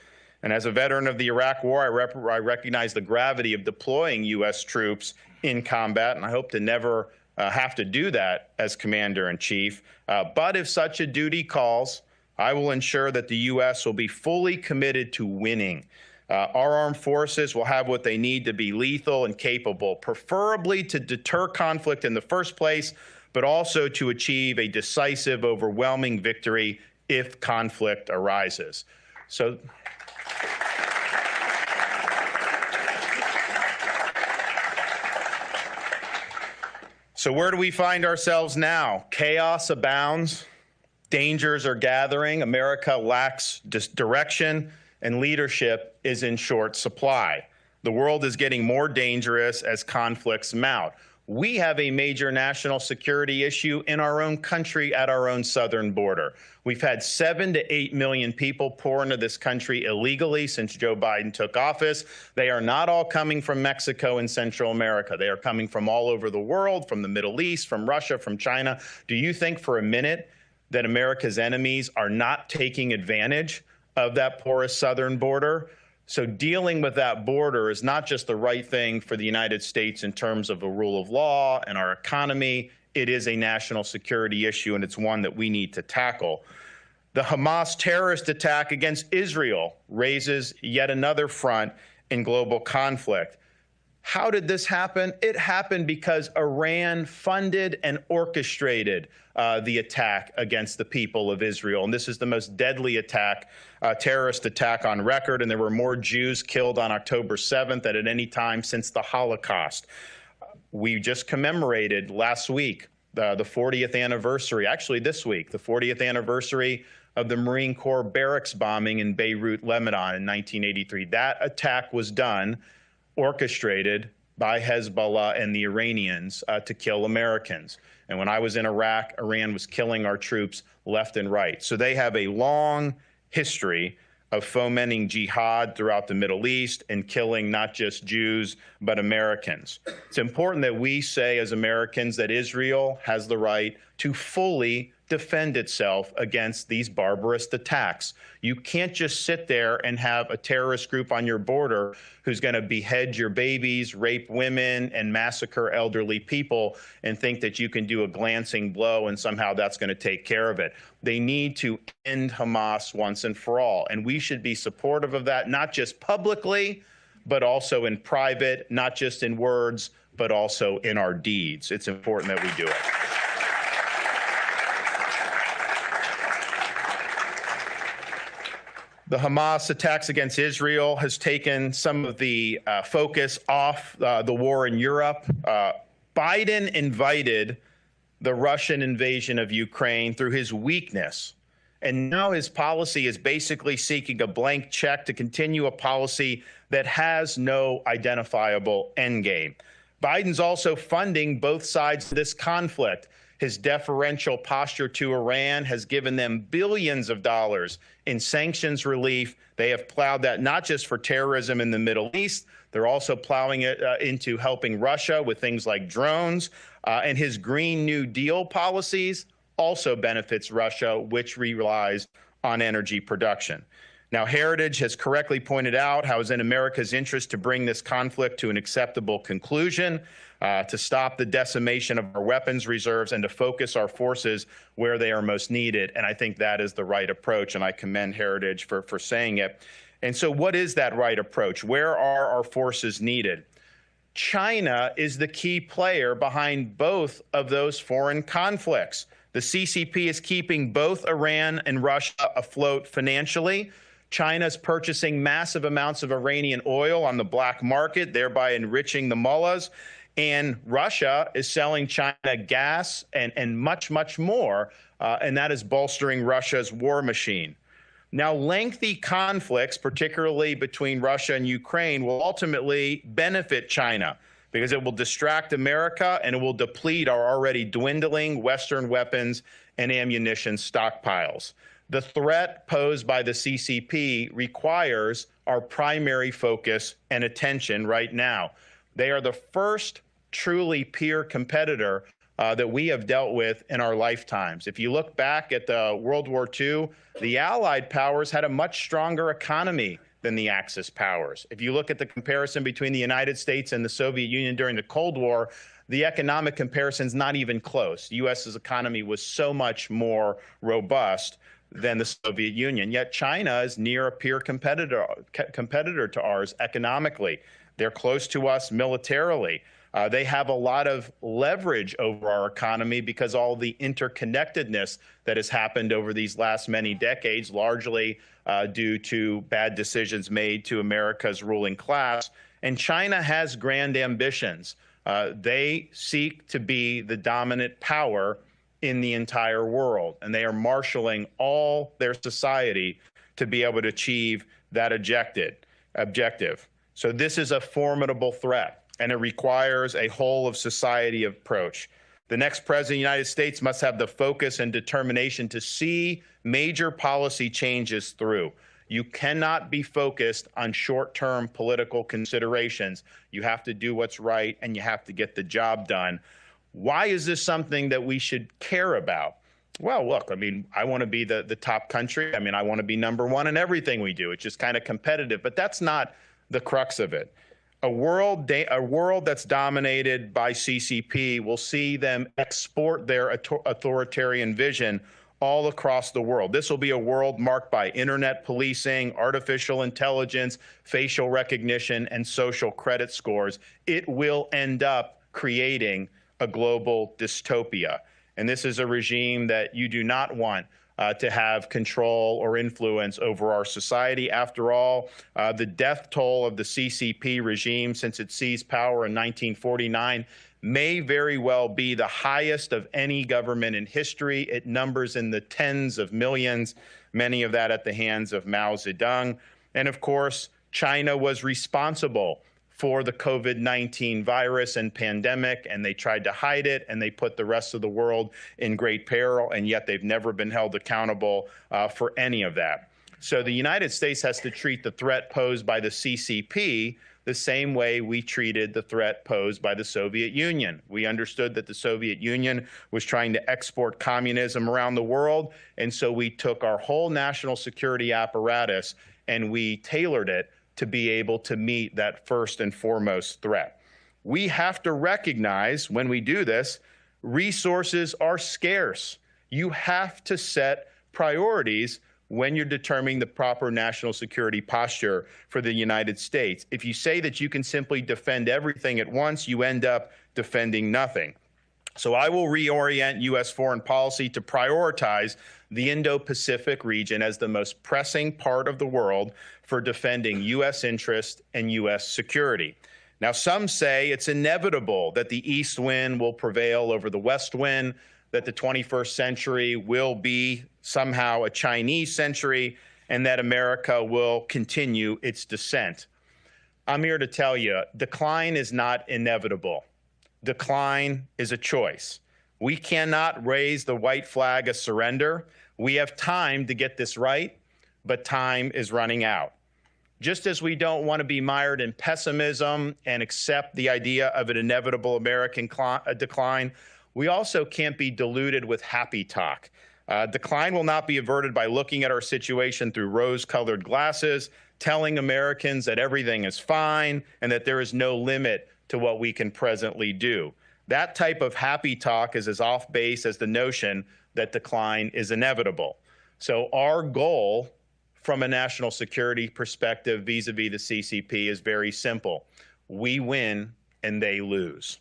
And as a veteran of the Iraq War, I recognize the gravity of deploying U.S. troops in combat, and I hope to never have to do that as Commander-in-Chief. But if such a duty calls, I will ensure that the U.S. will be fully committed to winning. Our armed forces will have what they need to be lethal and capable, preferably to deter conflict in the first place, but also to achieve a decisive, overwhelming victory if conflict arises. So where do we find ourselves now? Chaos abounds, dangers are gathering, America lacks direction, and leadership is in short supply. The world is getting more dangerous as conflicts mount. We have a major national security issue in our own country at our own southern border. We've had 7 to 8 million people pour into this country illegally since Joe Biden took office. They are not all coming from Mexico and Central America. They are coming from all over the world, from the Middle East, from Russia, from China. Do you think for a minute that America's enemies are not taking advantage of that porous southern border? So dealing with that border is not just the right thing for the United States in terms of the rule of law and our economy. It is a national security issue, and it's one that we need to tackle. The Hamas terrorist attack against Israel raises yet another front in global conflict. How did this happen? It happened because Iran funded and orchestrated the attack against the people of Israel. And this is the most deadly attack, terrorist attack on record. And there were more Jews killed on October 7th than at any time since the Holocaust. We just commemorated last week the 40th anniversary, actually this week, the 40th anniversary of the Marine Corps barracks bombing in Beirut, Lebanon in 1983. That attack was done, orchestrated by Hezbollah and the Iranians to kill Americans. And when I was in Iraq, Iran was killing our troops left and right. So they have a long history of fomenting jihad throughout the Middle East and killing not just Jews, but Americans. It's important that we say as Americans that Israel has the right to fully defend itself against these barbarous attacks. You can't just sit there and have a terrorist group on your border who's going to behead your babies, rape women, and massacre elderly people and think that you can do a glancing blow and somehow that's going to take care of it. They need to end Hamas once and for all. And we should be supportive of that, not just publicly, but also in private, not just in words, but also in our deeds. It's important that we do it. The Hamas attacks against Israel has taken some of the focus off the war in Europe. Biden invited the Russian invasion of Ukraine through his weakness. And now his policy is basically seeking a blank check to continue a policy that has no identifiable endgame. Biden's also funding both sides of this conflict. His deferential posture to Iran has given them billions of dollars in sanctions relief. They have plowed that not just for terrorism in the Middle East, they're also plowing it into helping Russia with things like drones. And his Green New Deal policies also benefits Russia, which relies on energy production. Now, Heritage has correctly pointed out how it's in America's interest to bring this conflict to an acceptable conclusion, to stop the decimation of our weapons reserves, and to focus our forces where they are most needed. And I think that is the right approach, and I commend Heritage for saying it. And so what is that right approach? Where are our forces needed? China is the key player behind both of those foreign conflicts. The CCP is keeping both Iran and Russia afloat financially. China's purchasing massive amounts of Iranian oil on the black market, thereby enriching the mullahs. And Russia is selling China gas and much, much more, and that is bolstering Russia's war machine. Now, lengthy conflicts, particularly between Russia and Ukraine, will ultimately benefit China because it will distract America and it will deplete our already dwindling Western weapons and ammunition stockpiles. The threat posed by the CCP requires our primary focus and attention right now. They are the first truly peer competitor that we have dealt with in our lifetimes. If you look back at the World War II, the Allied powers had a much stronger economy than the Axis powers. If you look at the comparison between the United States and the Soviet Union during the Cold War, the economic comparison is not even close. The U.S.'s economy was so much more robust than the Soviet Union. Yet China is near a peer competitor to ours economically. They're close to us militarily. They have a lot of leverage over our economy because all the interconnectedness that has happened over these last many decades, largely due to bad decisions made to America's ruling class. And China has grand ambitions. They seek to be the dominant power in the entire world, and they are marshaling all their society to be able to achieve that objective. So this is a formidable threat, and it requires a whole of society approach. The next president of the United States must have the focus and determination to see major policy changes through. You cannot be focused on short-term political considerations. You have to do what's right, and you have to get the job done. Why is this something that we should care about? Well, look, I mean, I want to be the top country. I mean, I want to be number one in everything we do. It's just kind of competitive, but that's not the crux of it. A world that's dominated by CCP will see them export their authoritarian vision all across the world. This will be a world marked by internet policing, artificial intelligence, facial recognition, and social credit scores. It will end up creating a global dystopia. And this is a regime that you do not want to have control or influence over our society. After all, the death toll of the CCP regime since it seized power in 1949 may very well be the highest of any government in history. It numbers in the tens of millions, many of that at the hands of Mao Zedong. And of course, China was responsible for the COVID-19 virus and pandemic, and they tried to hide it, and they put the rest of the world in great peril, and yet they've never been held accountable for any of that. So the United States has to treat the threat posed by the CCP the same way we treated the threat posed by the Soviet Union. We understood that the Soviet Union was trying to export communism around the world, and so we took our whole national security apparatus and we tailored it to be able to meet that first and foremost threat. We have to recognize when we do this, resources are scarce. You have to set priorities when you're determining the proper national security posture for the United States. If you say that you can simply defend everything at once, you end up defending nothing. So I will reorient U.S. foreign policy to prioritize the Indo-Pacific region as the most pressing part of the world for defending U.S. interests and U.S. security. Now, some say it's inevitable that the East wind will prevail over the West wind, that the 21st century will be somehow a Chinese century, and that America will continue its descent. I'm here to tell you, decline is not inevitable. Decline is a choice. We cannot raise the white flag of surrender. We have time to get this right, but time is running out. Just as we don't want to be mired in pessimism and accept the idea of an inevitable American decline, we also can't be deluded with happy talk. Decline will not be averted by looking at our situation through rose-colored glasses, telling Americans that everything is fine and that there is no limit to what we can presently do. That type of happy talk is as off base as the notion that decline is inevitable. So our goal from a national security perspective vis-a-vis the CCP is very simple. We win and they lose.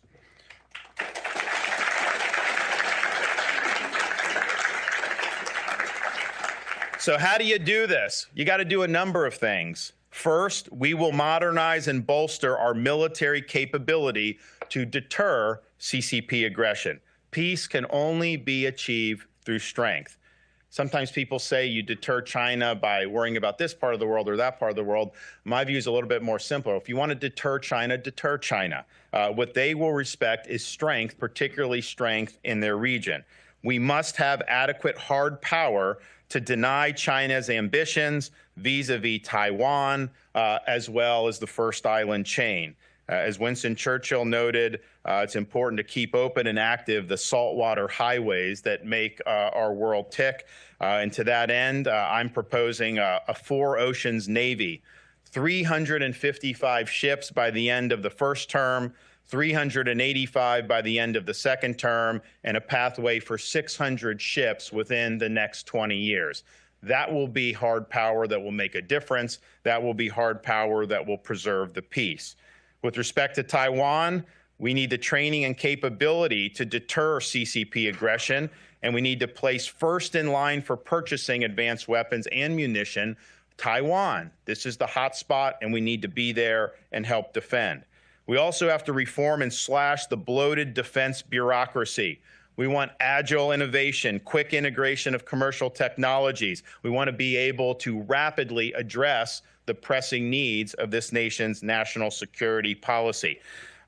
So how do you do this? You got to do a number of things. First, we will modernize and bolster our military capability to deter CCP aggression. Peace can only be achieved through strength. Sometimes people say you deter China by worrying about this part of the world or that part of the world. My view is a little bit more simple. If you want to deter China, deter China. What they will respect is strength, particularly strength in their region. We must have adequate hard power to deny China's ambitions vis-a-vis Taiwan, as well as the First Island chain. As Winston Churchill noted, it's important to keep open and active the saltwater highways that make our world tick. And to that end, I'm proposing a 4 oceans Navy, 355 ships by the end of the first term, 385 by the end of the second term, and a pathway for 600 ships within the next 20 years. That will be hard power that will make a difference. That will be hard power that will preserve the peace. With respect to Taiwan, we need the training and capability to deter CCP aggression, and we need to place first in line for purchasing advanced weapons and munition Taiwan. This is the hot spot, and we need to be there and help defend. We also have to reform and slash the bloated defense bureaucracy. We want agile innovation, quick integration of commercial technologies. We want to be able to rapidly address the pressing needs of this nation's national security policy.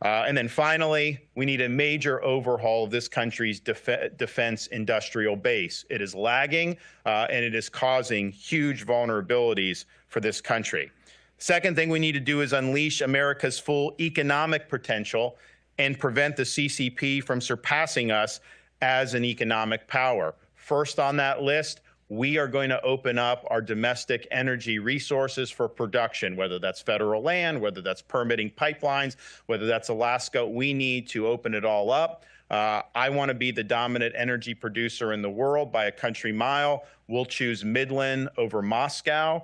And then finally, we need a major overhaul of this country's defense industrial base. It is lagging, and it is causing huge vulnerabilities for this country. Second thing we need to do is unleash America's full economic potential and prevent the CCP from surpassing us as an economic power. First on that list, we are going to open up our domestic energy resources for production, whether that's federal land, whether that's permitting pipelines, whether that's Alaska. We need to open it all up. I want to be the dominant energy producer in the world by a country mile. We'll choose Midland over Moscow.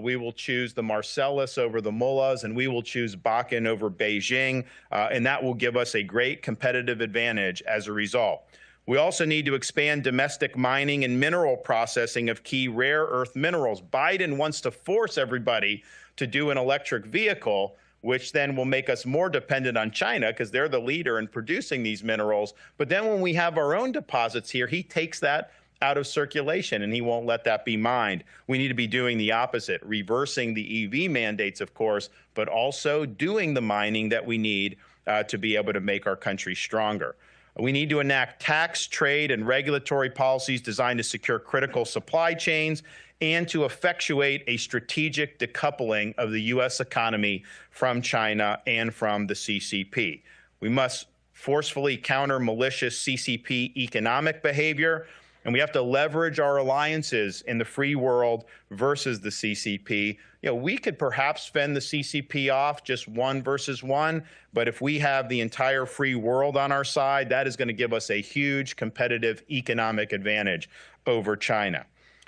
We will choose the Marcellus over the Mullahs, and we will choose Bakken over Beijing. And that will give us a great competitive advantage as a result. We also need to expand domestic mining and mineral processing of key rare earth minerals. Biden wants to force everybody to do an electric vehicle, which then will make us more dependent on China because they're the leader in producing these minerals. But then when we have our own deposits here, he takes that out of circulation, and he won't let that be mined. We need to be doing the opposite, reversing the EV mandates, of course, but also doing the mining that we need to be able to make our country stronger. We need to enact tax, trade, and regulatory policies designed to secure critical supply chains and to effectuate a strategic decoupling of the U.S. economy from China and from the CCP. We must forcefully counter malicious CCP economic behavior, and we have to leverage our alliances in the free world versus the CCP. You know, we could perhaps fend the CCP off just 1 versus 1, but if we have the entire free world on our side, that is going to give us a huge competitive economic advantage over China.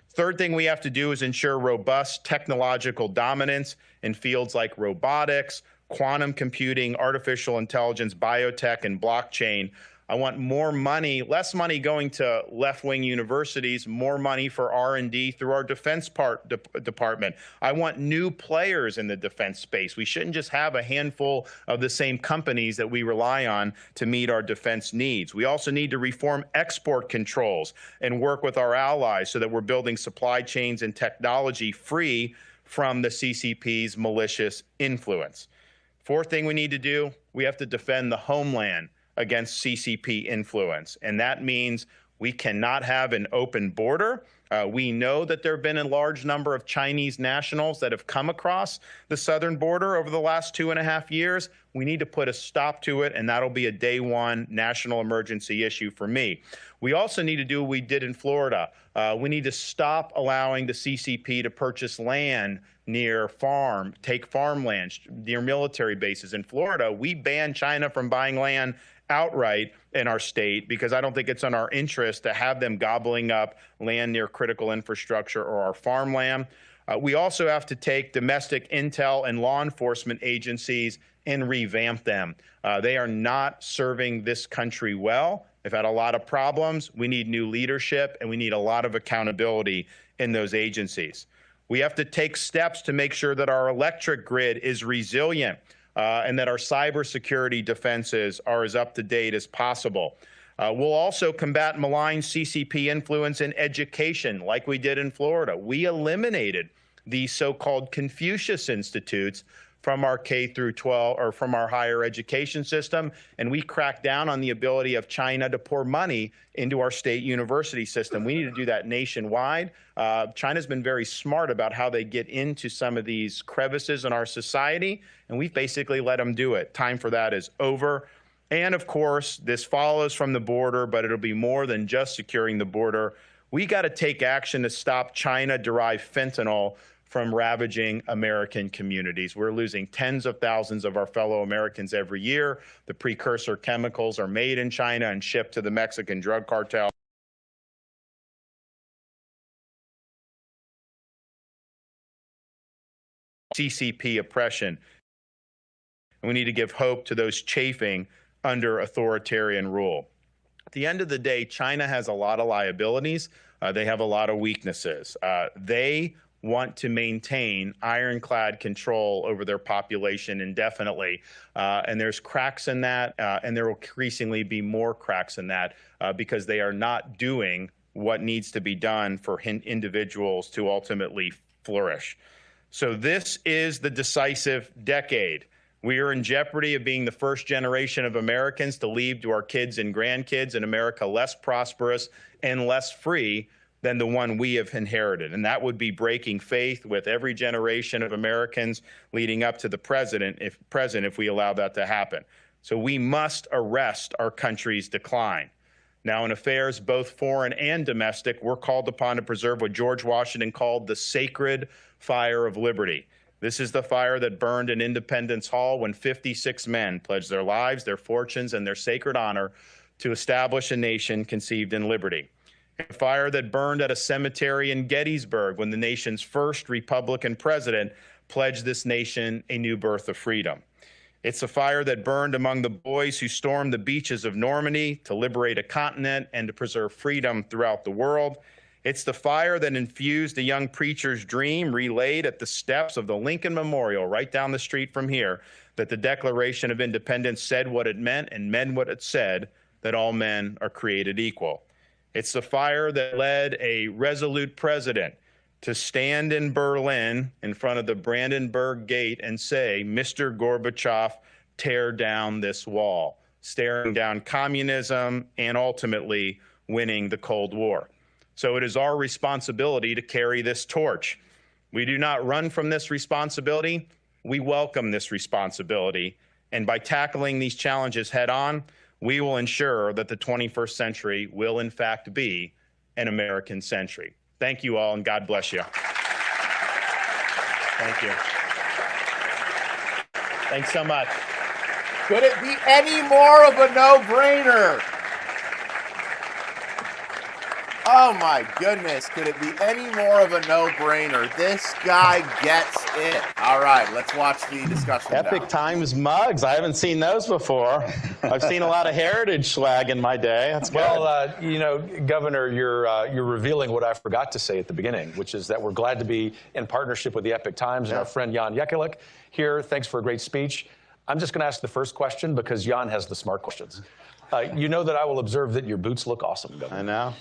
Third thing we have to do is ensure robust technological dominance in fields like robotics, quantum computing, artificial intelligence, biotech, and blockchain. I want more money, less money going to left-wing universities, more money for R&D through our defense department. I want new players in the defense space. We shouldn't just have a handful of the same companies that we rely on to meet our defense needs. We also need to reform export controls and work with our allies so that we're building supply chains and technology free from the CCP's malicious influence. Fourth thing we need to do, we have to defend the homeland against CCP influence. And that means we cannot have an open border. We know that there have been a large number of Chinese nationals that have come across the southern border over the last 2.5 years. We need to put a stop to it, and that'll be a day one national emergency issue for me. We also need to do what we did in Florida. We need to stop allowing the CCP to purchase land near take farmland near military bases. In Florida, we banned China from buying land outright in our state because I don't think it's in our interest to have them gobbling up land near critical infrastructure or our farmland. We also have to take domestic intel and law enforcement agencies and revamp them. They are not serving this country well. They've had a lot of problems. We need new leadership, and we need a lot of accountability in those agencies. We have to take steps to make sure that our electric grid is resilient and that our cybersecurity defenses are as up to date as possible. We'll also combat malign CCP influence in education like we did in Florida. We eliminated these so-called Confucius Institutes from our K through 12 or from our higher education system, and we crack down on the ability of China to pour money into our state university system. We need to do that nationwide. China's been very smart about how they get into some of these crevices in our society, and we've basically let them do it. Time for that is over. And of course, this follows from the border, but it'll be more than just securing the border. We got to take action to stop China-derived fentanyl from ravaging American communities. We're losing tens of thousands of our fellow Americans every year. The precursor chemicals are made in China and shipped to the Mexican drug cartel. CCP oppression. And we need to give hope to those chafing under authoritarian rule. At the end of the day, China has a lot of liabilities. They have a lot of weaknesses. They want to maintain ironclad control over their population indefinitely. And there's cracks in that, and there will increasingly be more cracks in that because they are not doing what needs to be done for individuals to ultimately flourish. So this is the decisive decade. We are in jeopardy of being the first generation of Americans to leave to our kids and grandkids in America less prosperous and less free than the one we have inherited. And that would be breaking faith with every generation of Americans leading up to the president if we allow that to happen. So we must arrest our country's decline. Now, in affairs both foreign and domestic, we're called upon to preserve what George Washington called the sacred fire of liberty. This is the fire that burned in Independence Hall when 56 men pledged their lives, their fortunes, and their sacred honor to establish a nation conceived in liberty. A fire that burned at a cemetery in Gettysburg when the nation's first Republican president pledged this nation a new birth of freedom. It's a fire that burned among the boys who stormed the beaches of Normandy to liberate a continent and to preserve freedom throughout the world. It's the fire that infused a young preacher's dream relayed at the steps of the Lincoln Memorial right down the street from here, that the Declaration of Independence said what it meant and meant what it said, that all men are created equal. It's the fire that led a resolute president to stand in Berlin in front of the Brandenburg Gate and say, Mr. Gorbachev, tear down this wall, staring down communism and ultimately winning the Cold War. So it is our responsibility to carry this torch. We do not run from this responsibility. We welcome this responsibility. And by tackling these challenges head on, we will ensure that the 21st century will in fact be an American century. Thank you all, and God bless you. Thank you. Thanks so much. Could it be any more of a no-brainer? Oh my goodness, could it be any more of a no-brainer? This guy gets it. All right, let's watch the discussion Epic now. Times mugs. I haven't seen those before. I've seen a lot of heritage swag in my day. That's good. Well, you know, Governor, you're revealing what I forgot to say at the beginning, which is that we're glad to be in partnership with the Epic Times and our friend Jan Jekielek here. Thanks for a great speech. I'm just going to ask the first question because Jan has the smart questions. You know that I will observe that your boots look awesome, Governor. I know.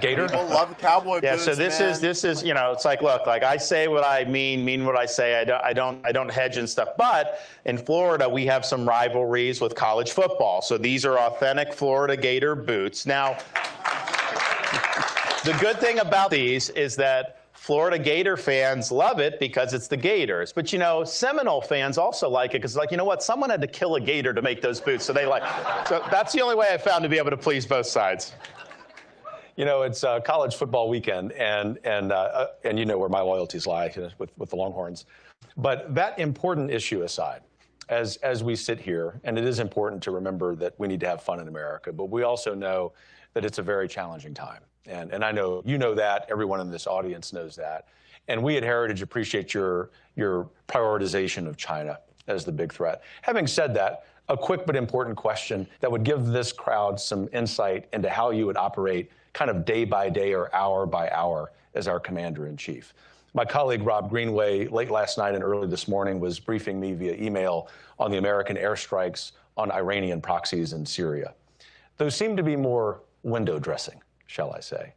Gator? People love cowboy Yeah, boots, so this is, you know, it's like, look, like I say what I mean what I say. I don't hedge and stuff. But in Florida, we have some rivalries with college football. So these are authentic Florida Gator boots. Now, the good thing about these is that Florida Gator fans love it because it's the Gators. But, you know, Seminole fans also like it because, like, you know what? Someone had to kill a Gator to make those boots. So they like So that's the only way I found to be able to please both sides. You know, it's college football weekend, and you know where my loyalties lie with the Longhorns. But that important issue aside, as we sit here, and it is important to remember that we need to have fun in America, but we also know that it's a very challenging time. And I know you know that, everyone in this audience knows that. And we at Heritage appreciate your prioritization of China as the big threat. Having said that, a quick but important question that would give this crowd some insight into how you would operate kind of day by day or hour by hour as our commander-in-chief. My colleague Rob Greenway, late last night and early this morning, was briefing me via email on the American airstrikes on Iranian proxies in Syria. Those seem to be more window dressing, shall I say.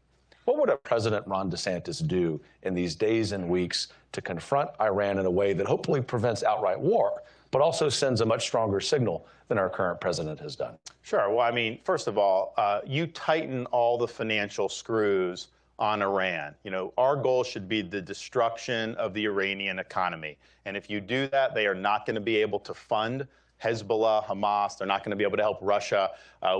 What would a President Ron DeSantis do in these days and weeks to confront Iran in a way that hopefully prevents outright war, but also sends a much stronger signal than our current president has done? Sure. Well, I mean, first of all, you tighten all the financial screws on Iran. You know, our goal should be the destruction of the Iranian economy. And if you do that, they are not going to be able to fund Hezbollah, Hamas. They're not going to be able to help Russia.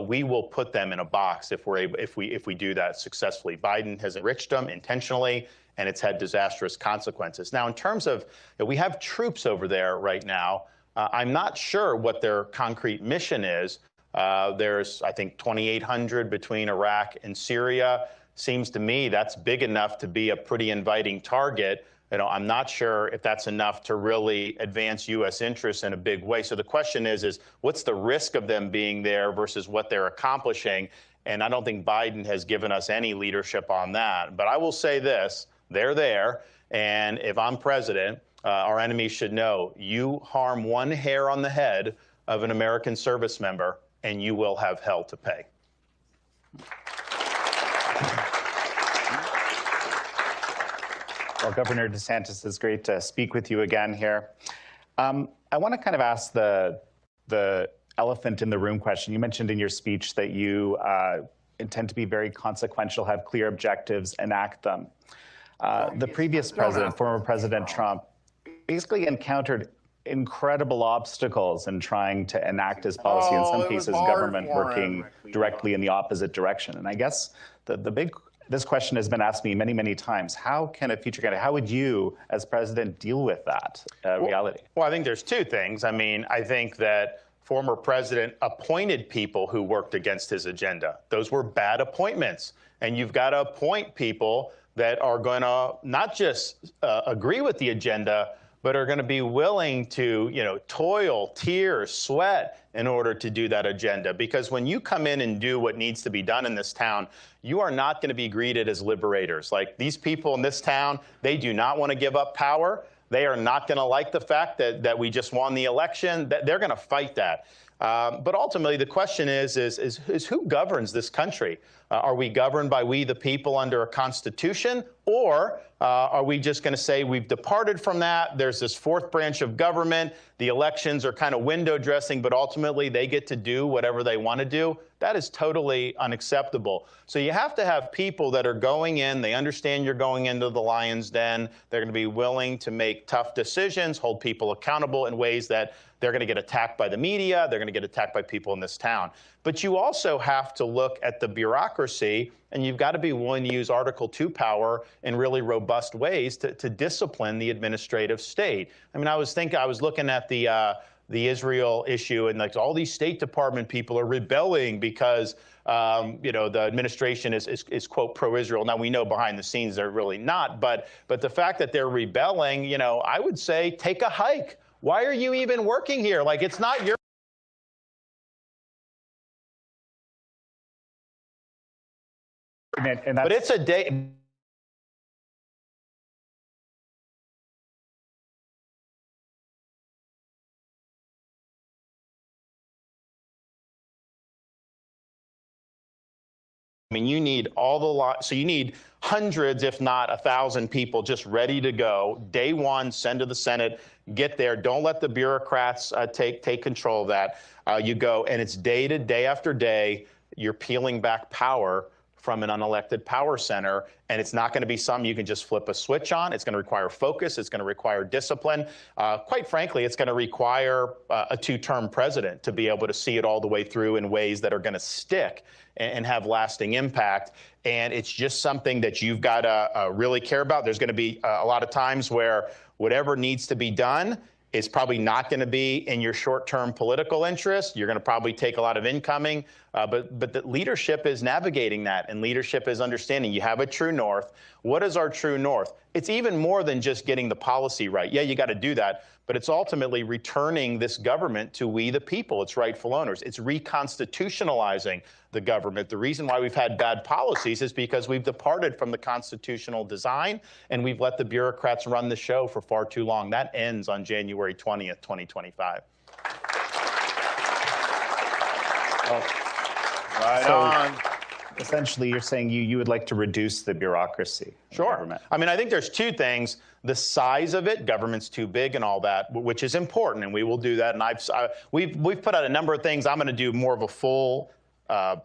We will put them in a box if we do that successfully. Biden has enriched them intentionally, and it's had disastrous consequences. Now, in terms of, we have troops over there right now. I'm not sure what their concrete mission is. There's, I think, 2,800 between Iraq and Syria. Seems to me that's big enough to be a pretty inviting target. You know, I'm not sure if that's enough to really advance U.S. interests in a big way. So the question is what's the risk of them being there versus what they're accomplishing? And I don't think Biden has given us any leadership on that. But I will say this, they're there. And if I'm president, our enemies should know you harm one hair on the head of an American service member and you will have hell to pay. Well, Governor DeSantis, it's great to speak with you again here. I want to kind of ask the elephant in the room question. You mentioned in your speech that you intend to be very consequential, have clear objectives, enact them. The previous president, former President Trump, basically encountered incredible obstacles in trying to enact his policy. In some cases, government working directly in the opposite direction. And I guess this question has been asked me many, many times. How can a future candidate, how would you as president deal with that reality? Well, I think there's two things. I mean, I think that former president appointed people who worked against his agenda. Those were bad appointments. And you've got to appoint people that are going to not just agree with the agenda, but are going to be willing to, toil, tears, sweat in order to do that agenda. Because when you come in and do what needs to be done in this town, you are not going to be greeted as liberators. Like these people in this town, they do not want to give up power. They are not going to like the fact that we just won the election. They're going to fight that. But ultimately, the question is who governs this country? Are we governed by we the people under a constitution? Or are we just going to say we've departed from that? There's this fourth branch of government. The elections are kind of window dressing, but ultimately they get to do whatever they want to do. That is totally unacceptable. So you have to have people that are going in. They understand you're going into the lion's den. They're going to be willing to make tough decisions, hold people accountable in ways that they're going to get attacked by the media. They're going to get attacked by people in this town. But you also have to look at the bureaucracy, and you've got to be willing to use Article II power in really robust ways to discipline the administrative state. I mean, I was looking at the Israel issue, and like all these State Department people are rebelling because the administration is quote pro-Israel. Now we know behind the scenes they're really not, but the fact that they're rebelling, I would say take a hike. Why are you even working here? Like it's not your. But it's a day. I mean, you need so you need hundreds, if not 1,000 people just ready to go. Day one, send to the Senate, get there. Don't let the bureaucrats take control of that. You go, and it's day to day after day, you're peeling back power from an unelected power center, and it's not going to be something you can just flip a switch on. It's going to require focus. It's going to require discipline. Quite frankly, it's going to require a two-term president to be able to see it all the way through in ways that are going to stick and have lasting impact. And it's just something that you've got to really care about. There's going to be a lot of times where whatever needs to be done is probably not going to be in your short-term political interest. You're going to probably take a lot of incoming, but the leadership is navigating that, and leadership is understanding you have a true north. What is our true north? It's even more than just getting the policy right. Yeah, you got to do that, but it's ultimately returning this government to we the people, its rightful owners. It's reconstitutionalizing the government. The reason why we've had bad policies is because we've departed from the constitutional design, and we've let the bureaucrats run the show for far too long. That ends on January 20th, 2025. Right on. Essentially, you're saying you would like to reduce the bureaucracy in Sure. government. I mean, I think there's two things. The size of it, government's too big and all that, which is important, and we will do that. And we've put out a number of things. I'm going to do more of a full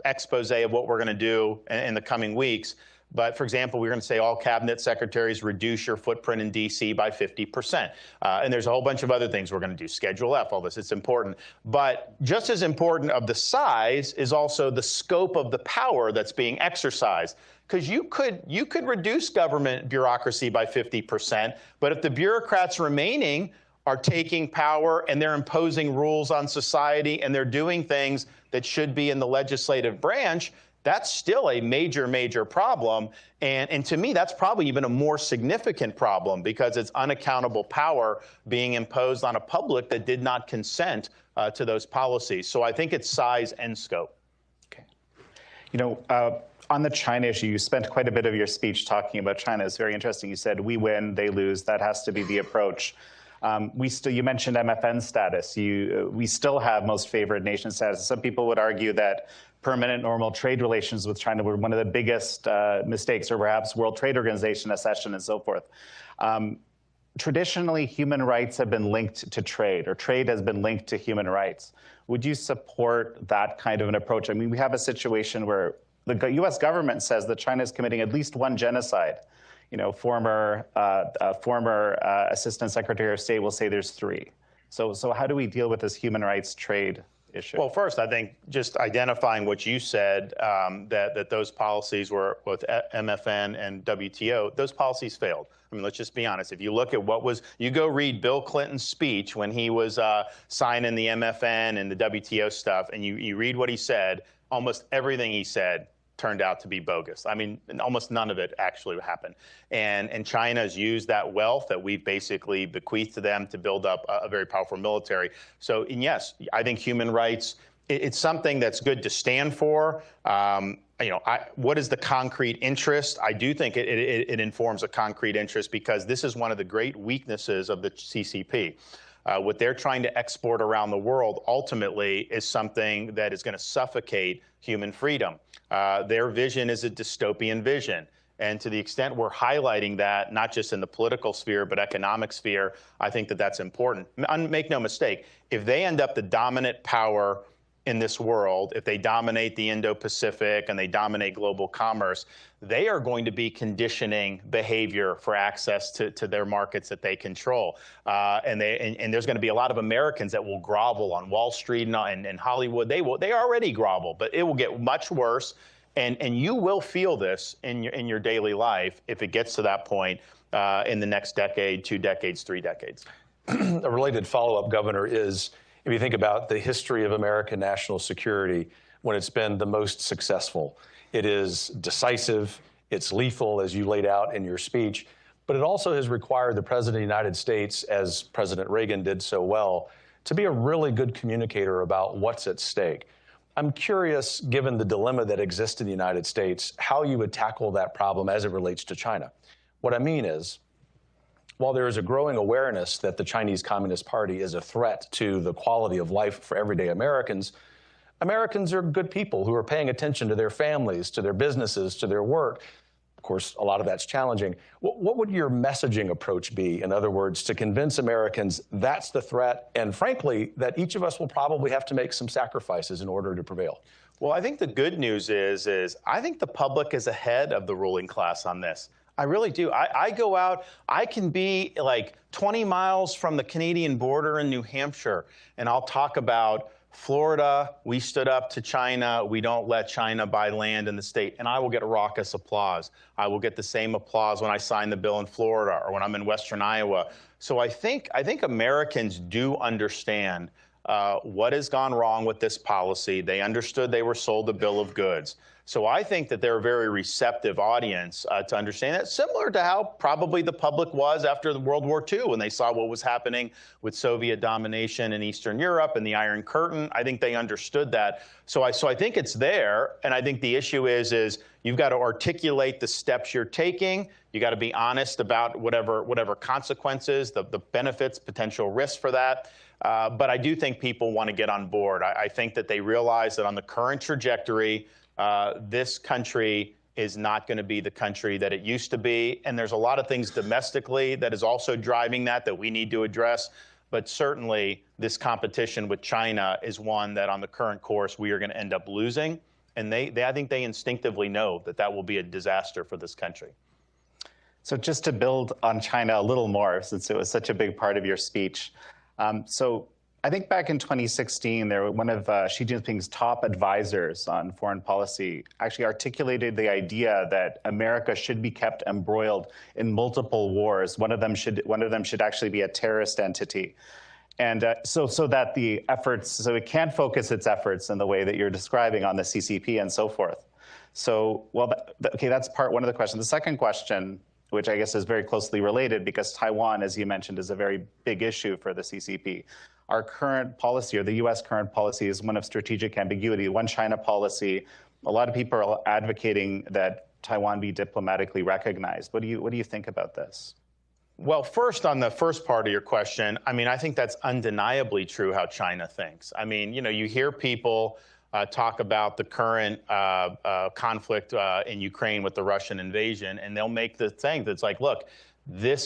expose of what we're going to do in the coming weeks. But for example, we're going to say all cabinet secretaries reduce your footprint in DC by 50%. And there's a whole bunch of other things we're going to do. Schedule F, all this, it's important. But just as important of the size is also the scope of the power that's being exercised. Because you could reduce government bureaucracy by 50%, but if the bureaucrats remaining are taking power and they're imposing rules on society and they're doing things that should be in the legislative branch, that's still a major, major problem. And to me, that's probably even a more significant problem because it's unaccountable power being imposed on a public that did not consent to those policies. So I think it's size and scope. Okay. You know, on the China issue, you spent quite a bit of your speech talking about China. It's very interesting. You said, we win, they lose. That has to be the approach. You mentioned MFN status. We still have most favored nation status. Some people would argue that permanent normal trade relations with China were one of the biggest mistakes, or perhaps World Trade Organization accession and so forth. Traditionally, human rights have been linked to trade, or trade has been linked to human rights. Would you support that kind of an approach? I mean, we have a situation where the US government says that China is committing at least one genocide. You know, former Assistant Secretary of State will say there's 3. So how do we deal with this human rights trade issue? Well, first, I think just identifying what you said, that those policies were with MFN and WTO, those policies failed. I mean, let's just be honest. If you look at you go read Bill Clinton's speech when he was signing the MFN and the WTO stuff, and you read what he said, almost everything he said turned out to be bogus. I mean, almost none of it actually happened. And China has used that wealth that we've basically bequeathed to them to build up a very powerful military. So, and yes, I think human rights, it's something that's good to stand for. What is the concrete interest? I do think it informs a concrete interest because this is one of the great weaknesses of the CCP. What they're trying to export around the world ultimately is something that is going to suffocate human freedom. Their vision is a dystopian vision. And to the extent we're highlighting that, not just in the political sphere, but economic sphere, I think that that's important. Make no mistake, if they end up the dominant power in this world, if they dominate the Indo-Pacific and they dominate global commerce, they are going to be conditioning behavior for access to their markets that they control. And there's going to be a lot of Americans that will grovel on Wall Street and Hollywood. They already grovel, but it will get much worse. And you will feel this in your daily life if it gets to that point in the next decade, 2 decades, 3 decades. A related follow-up, Governor, is if you think about the history of American national security, when it's been the most successful, it is decisive, it's lethal, as you laid out in your speech, but it also has required the President of the United States, as President Reagan did so well, to be a really good communicator about what's at stake. I'm curious, given the dilemma that exists in the United States, how you would tackle that problem as it relates to China. What I mean is, while there is a growing awareness that the Chinese Communist Party is a threat to the quality of life for everyday Americans, Americans are good people who are paying attention to their families, to their businesses, to their work. Of course, a lot of that's challenging. What would your messaging approach be, in other words, to convince Americans that's the threat, and frankly, that each of us will probably have to make some sacrifices in order to prevail? Well, I think the good news is I think the public is ahead of the ruling class on this. I really do. I go out, I can be like 20 miles from the Canadian border in New Hampshire, and I'll talk about Florida, we stood up to China, we don't let China buy land in the state, and I will get raucous applause. I will get the same applause when I sign the bill in Florida or when I'm in Western Iowa. So I think Americans do understand what has gone wrong with this policy. They understood they were sold a bill of goods. So I think that they're a very receptive audience to understand that, similar to how probably the public was after the World War II when they saw what was happening with Soviet domination in Eastern Europe and the Iron Curtain. I think they understood that. So I think it's there, and I think the issue is you've got to articulate the steps you're taking. You got to be honest about whatever consequences, the benefits, potential risks for that. But I do think people want to get on board. I think that they realize that on the current trajectory, this country is not going to be the country that it used to be. And there's a lot of things domestically that is also driving that we need to address. But certainly this competition with China is one that on the current course we are going to end up losing. And I think they instinctively know that will be a disaster for this country. So just to build on China a little more, since it was such a big part of your speech. So I think back in 2016, one of Xi Jinping's top advisors on foreign policy actually articulated the idea that America should be kept embroiled in multiple wars. One of them should actually be a terrorist entity. And so that so it can't focus its efforts in the way that you're describing on the CCP and so forth. So, okay, that's one of the questions. The second question, which I guess is very closely related because Taiwan, as you mentioned, is a very big issue for the CCP. Our current policy, or the U.S. current policy, is one of strategic ambiguity, one China policy. A lot of people are advocating that Taiwan be diplomatically recognized. What do you think about this? Well, first, on the first part of your question, I mean, I think that's undeniably true how China thinks. I mean, you hear people talk about the current conflict in Ukraine with the Russian invasion, and they'll make the thing that's like, look,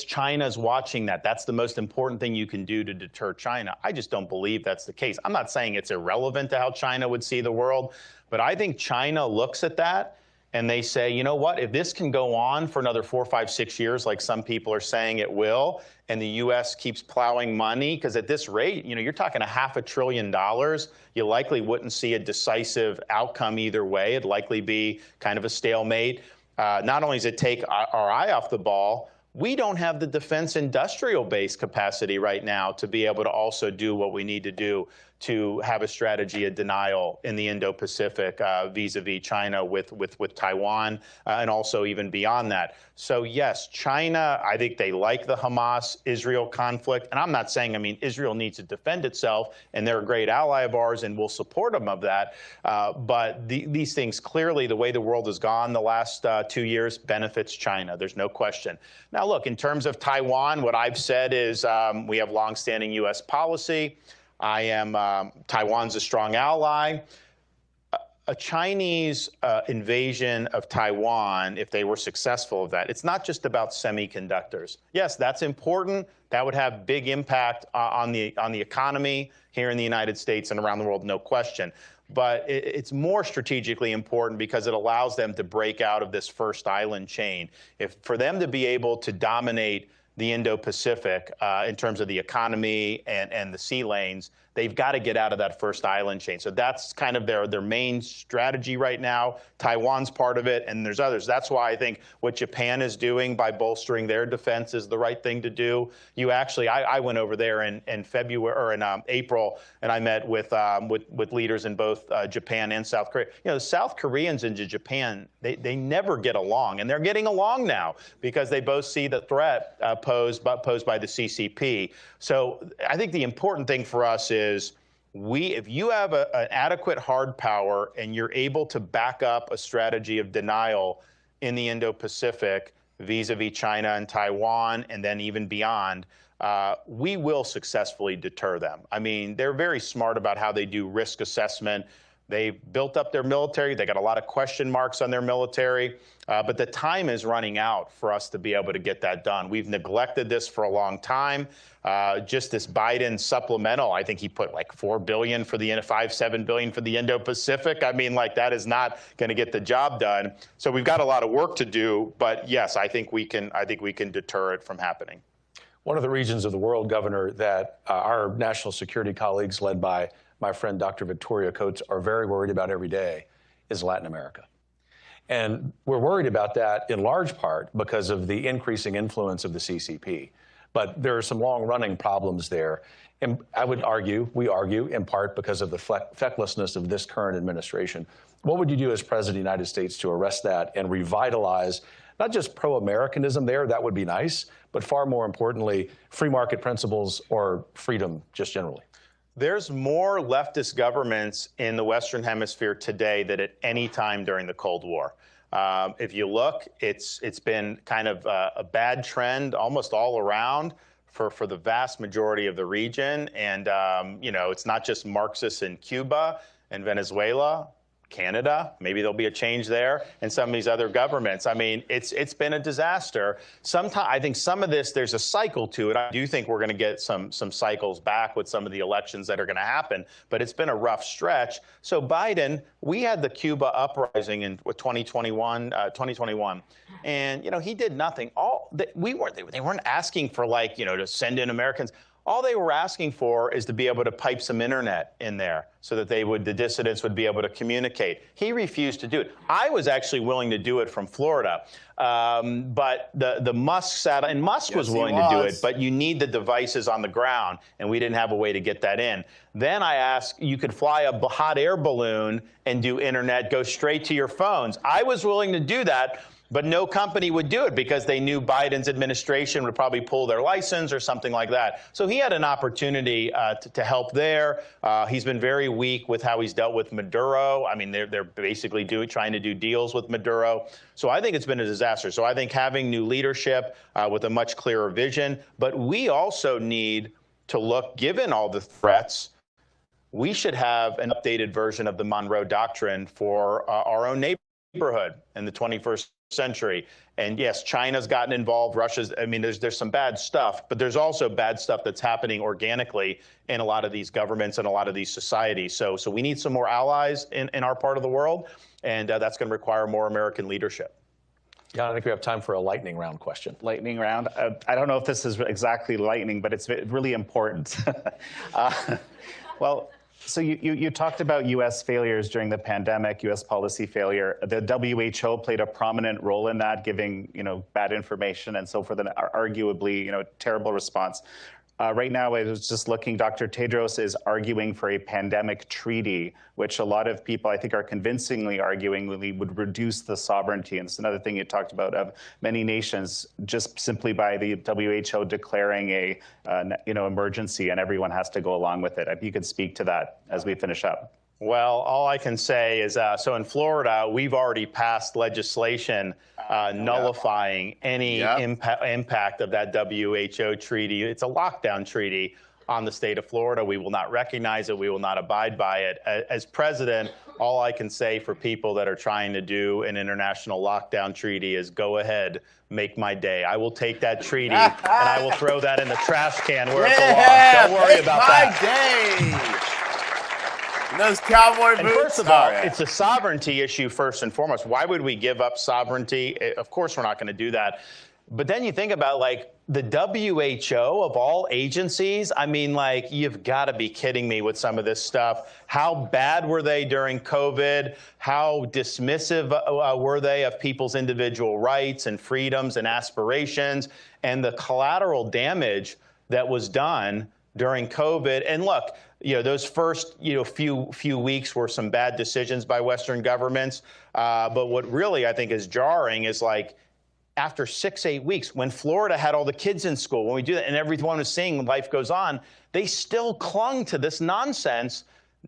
China's watching that. That's the most important thing you can do to deter China. I just don't believe that's the case. I'm not saying it's irrelevant to how China would see the world, but I think China looks at that and they say, you know what, if this can go on for another 4, 5, 6 years, like some people are saying it will, and the U.S. keeps plowing money, because at this rate, you're talking $500 billion. You likely wouldn't see a decisive outcome either way. It'd likely be kind of a stalemate. Not only does it take our eye off the ball, we don't have the defense industrial base capacity right now to be able to also do what we need to do to have a strategy of denial in the Indo-Pacific vis-a-vis China with Taiwan and also even beyond that. So yes, China, I think they like the Hamas-Israel conflict. And I'm not saying, I mean, Israel needs to defend itself and they're a great ally of ours and we'll support them of that. But these things, clearly the way the world has gone the last 2 years benefits China. There's no question. Now look, in terms of Taiwan, what I've said is we have longstanding U.S. policy. Taiwan's a strong ally. A Chinese invasion of Taiwan, if they were successful of that, it's not just about semiconductors. Yes, that's important. That would have big impact on the economy here in the United States and around the world, no question. But it's more strategically important because it allows them to break out of this first island chain. For them to be able to dominate the Indo-Pacific in terms of the economy and the sea lanes, they've got to get out of that first island chain. So that's kind of their main strategy right now. Taiwan's part of it, and there's others. That's why I think what Japan is doing by bolstering their defense is the right thing to do. I went over there in February or in April, and I met with leaders in both Japan and South Korea. The South Koreans and Japan, they never get along, and they're getting along now because they both see the threat posed by the CCP. So I think the important thing for us is if you have an adequate hard power and you're able to back up a strategy of denial in the Indo-Pacific vis-a-vis China and Taiwan and then even beyond, we will successfully deter them. I mean, they're very smart about how they do risk assessment. They've built up their military. They got a lot of question marks on their military, but the time is running out for us to be able to get that done. We've neglected this for a long time. Just this Biden supplemental, I think he put like $4 billion for the $7 billion for the Indo-Pacific. I mean, like that is not going to get the job done. So we've got a lot of work to do. But yes, I think we can deter it from happening. One of the regions of the world, Governor, that our national security colleagues led by my friend Dr. Victoria Coates are very worried about every day is Latin America. And we're worried about that in large part because of the increasing influence of the CCP. But there are some long-running problems there. And we argue in part because of the fecklessness of this current administration. What would you do as President of the United States to arrest that and revitalize not just pro-Americanism there, that would be nice, but far more importantly, free market principles or freedom just generally? There's more leftist governments in the Western Hemisphere today than at any time during the Cold War. If you look, it's been kind of a bad trend almost all around for the vast majority of the region. And, it's not just Marxists in Cuba and Venezuela. Canada, maybe there'll be a change there, and some of these other governments. I mean, it's been a disaster. I think some of this, there's a cycle to it. I do think we're going to get some cycles back with some of the elections that are going to happen, but it's been a rough stretch. So Biden, we had the Cuba uprising in 2021, and he did nothing. They weren't asking for to send in Americans. All they were asking for is to be able to pipe some internet in there so that the dissidents would be able to communicate. He refused to do it. I was actually willing to do it from Florida, but the Musk satellite, and Musk was willing to do it, but you need the devices on the ground, and we didn't have a way to get that in. Then I asked, you could fly a hot air balloon and do internet, go straight to your phones. I was willing to do that, but no company would do it because they knew Biden's administration would probably pull their license or something like that. So he had an opportunity to help there. He's been very weak with how he's dealt with Maduro. I mean, they're basically trying to do deals with Maduro. So I think it's been a disaster. So I think having new leadership with a much clearer vision, but we also need to look, given all the threats, we should have an updated version of the Monroe Doctrine for our own neighborhood in the 21st century. And yes, China's gotten involved. There's some bad stuff, but there's also bad stuff that's happening organically in a lot of these governments and a lot of these societies. So we need some more allies in our part of the world, and that's going to require more American leadership. Yeah, I think we have time for a lightning round question. Lightning round. I don't know if this is exactly lightning, but it's really important. Well, so you talked about U.S. failures during the pandemic, U.S. policy failure. The WHO played a prominent role in that, giving bad information and so forth, and arguably terrible response. Right now, I was just looking, Dr. Tedros is arguing for a pandemic treaty, which a lot of people, I think, are convincingly arguing would reduce the sovereignty. And it's another thing you talked about of many nations just simply by the WHO declaring a emergency, and everyone has to go along with it. If you could speak to that as we finish up. Well, all I can say is, so in Florida, we've already passed legislation nullifying any impact of that WHO treaty. It's a lockdown treaty on the state of Florida. We will not recognize it. We will not abide by it. As president, all I can say for people that are trying to do an international lockdown treaty is go ahead, make my day. I will take that treaty and I will throw that in the trash can where it belongs. Don't worry about that. Make my day. Those cowboy boots. And first of all, it's a sovereignty issue first and foremost. Why would we give up sovereignty? Of course, we're not going to do that. But then you think about the WHO of all agencies. I mean, you've got to be kidding me with some of this stuff. How bad were they during COVID? How dismissive were they of people's individual rights and freedoms and aspirations, and the collateral damage that was done during COVID? And look, those first few weeks were some bad decisions by Western governments. But what really I think is jarring is after 6-8 weeks, when Florida had all the kids in school, when we do that, and everyone was seeing life goes on, they still clung to this nonsense,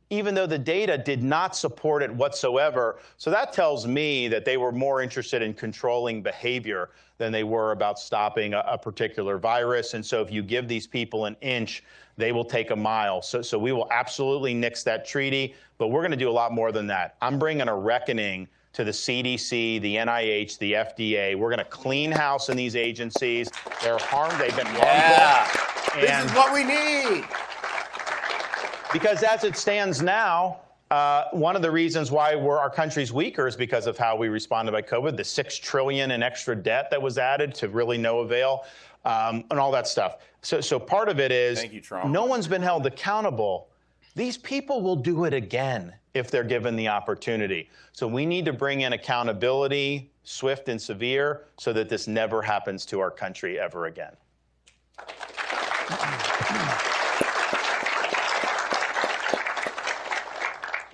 even though the data did not support it whatsoever. So that tells me that they were more interested in controlling behavior than they were about stopping a particular virus. And so if you give these people an inch, they will take a mile. So we will absolutely nix that treaty, but we're going to do a lot more than that. I'm bringing a reckoning to the CDC, the NIH, the FDA. We're going to clean house in these agencies. They're harmed. They've been harmful. This is what we need. Because as it stands now, one of the reasons why our country's weaker is because of how we responded by COVID, the $6 trillion in extra debt that was added to really no avail, and all that stuff. So part of it is no one's been held accountable. These people will do it again if they're given the opportunity. So we need to bring in accountability, swift and severe, so that this never happens to our country ever again.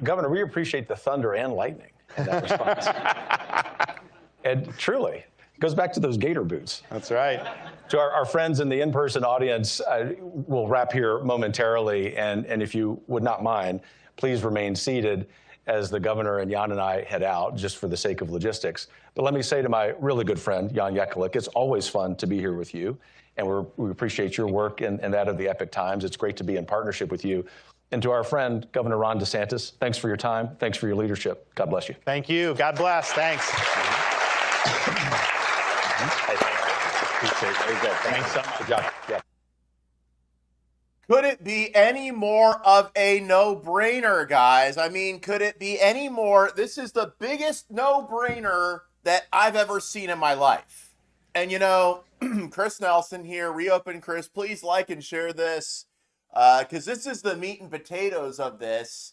Governor, we appreciate the thunder and lightning in that response. And truly, it goes back to those gator boots. That's right. To our friends in the in-person audience, we'll wrap here momentarily. And if you would not mind, please remain seated as the governor and Jan and I head out, just for the sake of logistics. But let me say to my really good friend, Jan Jekielek, it's always fun to be here with you. And we appreciate your work and that of the Epic Times. It's great to be in partnership with you. And to our friend, Governor Ron DeSantis, thanks for your time. Thanks for your leadership. God bless you. Thank you. God bless. Thanks. Appreciate it. Very good. Thanks so much. Good job. Yeah. Could it be any more of a no-brainer, guys? I mean, could it be any more? This is the biggest no-brainer that I've ever seen in my life. And, you know, Chris Nelson here, Reopen Chris, please like and share this because this is the meat and potatoes of this.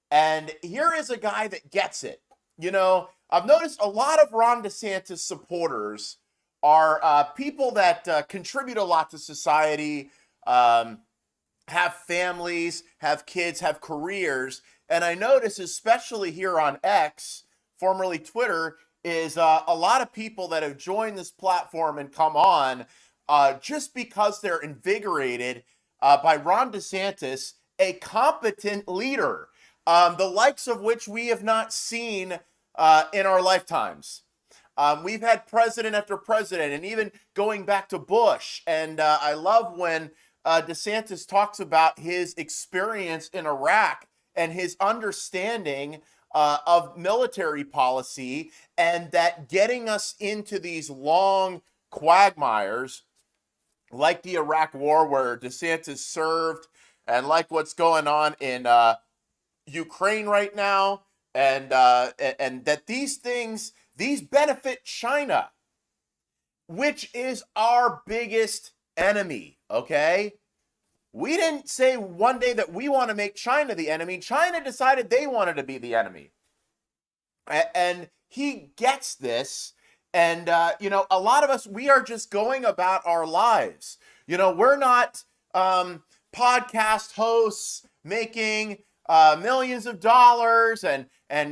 And here is a guy that gets it. You know, I've noticed a lot of Ron DeSantis supporters are people that contribute a lot to society, have families, have kids, have careers. And I notice, especially here on X, formerly Twitter, is a lot of people that have joined this platform and come on just because they're invigorated by Ron DeSantis, a competent leader, the likes of which we have not seen in our lifetimes. We've had president after president, and even going back to Bush. And I love when DeSantis talks about his experience in Iraq and his understanding of military policy, and that getting us into these long quagmires like the Iraq War where DeSantis served, and like what's going on in Ukraine right now, and that these benefit China, which is our biggest enemy, okay? We didn't say one day that we want to make China the enemy. China decided they wanted to be the enemy. And he gets this. And, you know, a lot of us, we are just going about our lives. You know, we're not podcast hosts making millions of dollars and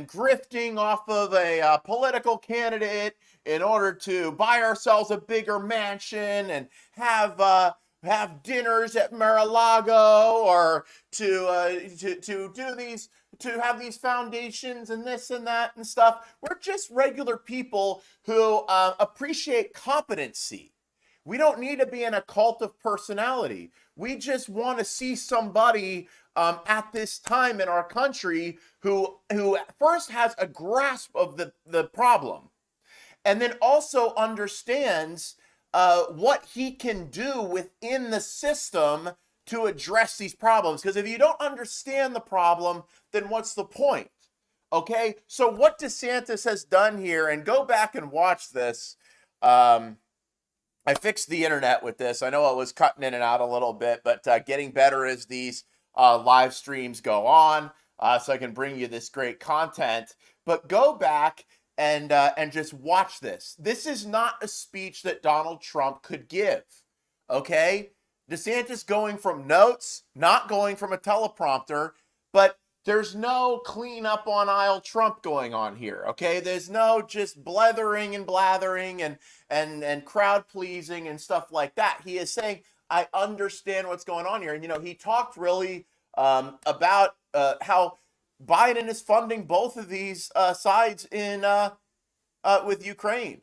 grifting off of a political candidate in order to buy ourselves a bigger mansion and have dinners at Mar-a-Lago, or to do these, to have these foundations and this and that and stuff. We're just regular people who appreciate competency. We don't need to be in a cult of personality. We just want to see somebody at this time in our country who first has a grasp of the problem, and then also understands what he can do within the system to address these problems. Because if you don't understand the problem, then what's the point? Okay, so what DeSantis has done here, and go back and watch this. I fixed the internet with this. I know I was cutting in and out a little bit, but getting better as these live streams go on, so I can bring you this great content. But go back and just watch this. This is not a speech that Donald Trump could give, okay? DeSantis going from notes, not going from a teleprompter, but there's no clean up on aisle Trump going on here, okay? There's no just blethering and blathering and crowd pleasing and stuff like that. He is saying, I understand what's going on here. And, you know, he talked really about how Biden is funding both of these sides in with Ukraine,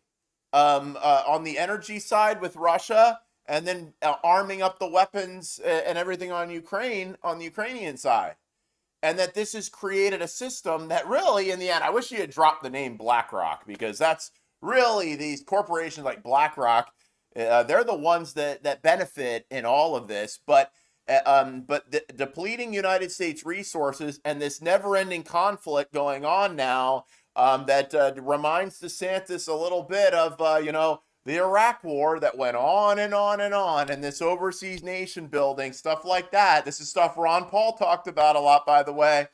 on the energy side with Russia, and then arming up the weapons and everything on Ukraine, on the Ukrainian side. And that this has created a system that really, in the end, I wish you had dropped the name BlackRock, because that's really these corporations like BlackRock, they're the ones that benefit in all of this. But depleting United States resources and this never-ending conflict going on now, that reminds DeSantis a little bit of, you know, the Iraq War that went on and on and on, and this overseas nation building, stuff like that. This is stuff Ron Paul talked about a lot, by the way,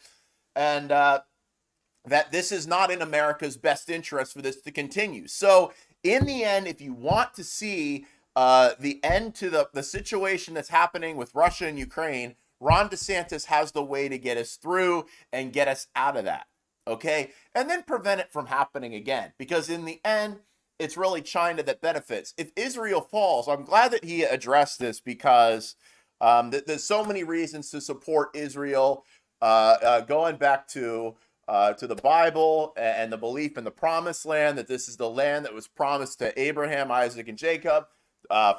and that this is not in America's best interest for this to continue. So in the end, if you want to see the end to the situation that's happening with Russia and Ukraine, Ron DeSantis has the way to get us through and get us out of that, okay? And then prevent it from happening again, because in the end, it's really China that benefits. If Israel falls, I'm glad that he addressed this, because there's so many reasons to support Israel, going back to the Bible and the belief in the promised land, that this is the land that was promised to Abraham, Isaac, and Jacob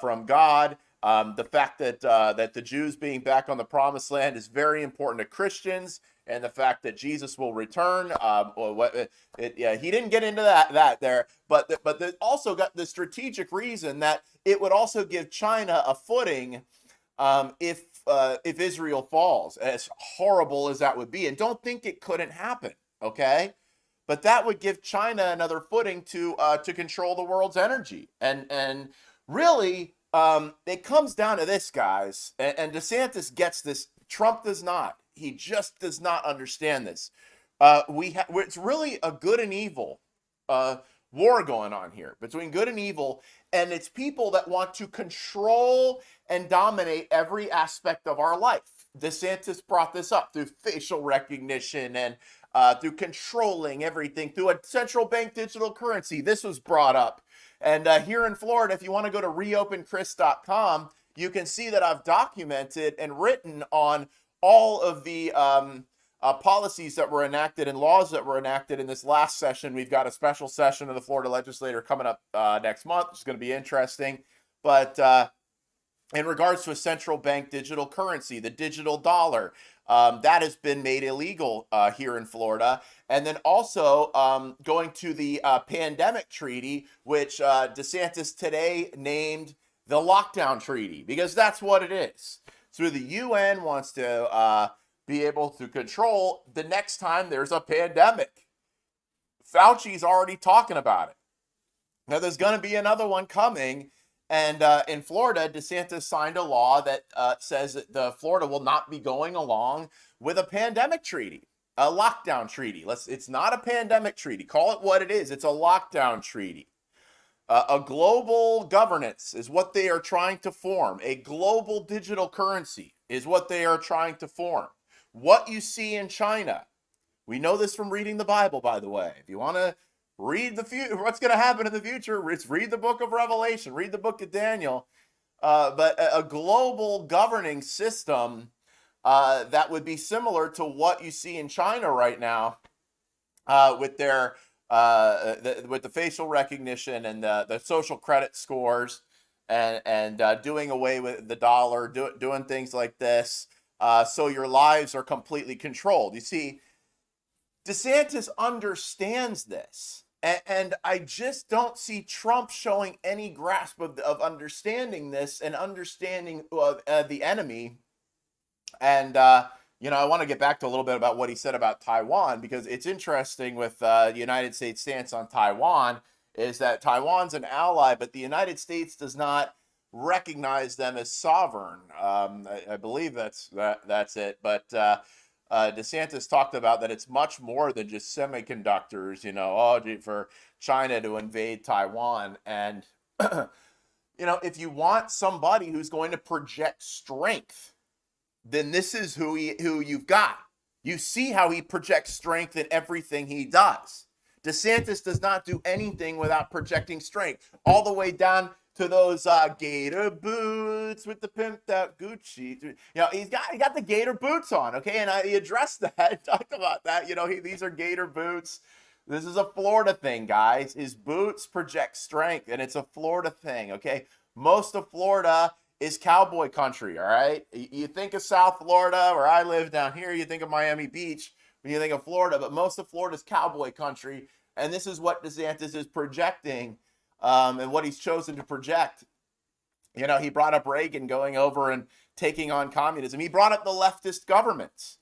from God. The fact that that the Jews being back on the promised land is very important to Christians, and the fact that Jesus will return. Yeah, he didn't get into that there, but also got the strategic reason that it would also give China a footing if Israel falls, as horrible as that would be. And don't think it couldn't happen, okay? But that would give China another footing to control the world's energy. And really, it comes down to this, guys. And DeSantis gets this. Trump does not. He just does not understand this. It's really a good and evil war going on here between good and evil, and it's people that want to control and dominate every aspect of our life. DeSantis brought this up through facial recognition and through controlling everything, through a central bank digital currency. This was brought up. And here in Florida, if you want to go to reopenchris.com, you can see that I've documented and written on all of the policies that were enacted and laws that were enacted in this last session. We've got a special session of the Florida legislature coming up next month. It's going to be interesting. But in regards to a central bank digital currency, the digital dollar, that has been made illegal here in Florida. And then also going to the pandemic treaty, which DeSantis today named the lockdown treaty, because that's what it is. So the UN wants to be able to control the next time there's a pandemic. Fauci's already talking about it. Now there's going to be another one coming. And in Florida, DeSantis signed a law that says that Florida will not be going along with a pandemic treaty, a lockdown treaty. It's not a pandemic treaty. Call it what it is. It's a lockdown treaty. A global governance is what they are trying to form. A global digital currency is what they are trying to form. What you see in China, we know this from reading the Bible, by the way. If you want to read the future, what's going to happen in the future, read the book of Revelation, read the book of Daniel. But a global governing system that would be similar to what you see in China right now with their with the facial recognition and the social credit scores and doing away with the dollar, doing things like this. So your lives are completely controlled. You see, DeSantis understands this. And I just don't see Trump showing any grasp of understanding this and understanding the enemy. And, you know, I want to get back to a little bit about what he said about Taiwan, because it's interesting with the United States stance on Taiwan is that Taiwan's an ally, but the United States does not recognize them as sovereign. I believe that's it. But DeSantis talked about that it's much more than just semiconductors, you know, for China to invade Taiwan. And, you know, if you want somebody who's going to project strength, then this is who you've got. You see how he projects strength in everything he does. DeSantis does not do anything without projecting strength, all the way down to those gator boots with the pimped out Gucci. You know, he got the gator boots on, okay? And he addressed that, talked about that. You know, these are gator boots. This is a Florida thing, guys. His boots project strength, and it's a Florida thing, okay? Most of Florida is cowboy country, all right? You think of South Florida, where I live down here, you think of Miami Beach when you think of Florida, but most of Florida is cowboy country, and this is what DeSantis is projecting. And what he's chosen to project. You know, he brought up Reagan going over and taking on communism. He brought up the leftist governments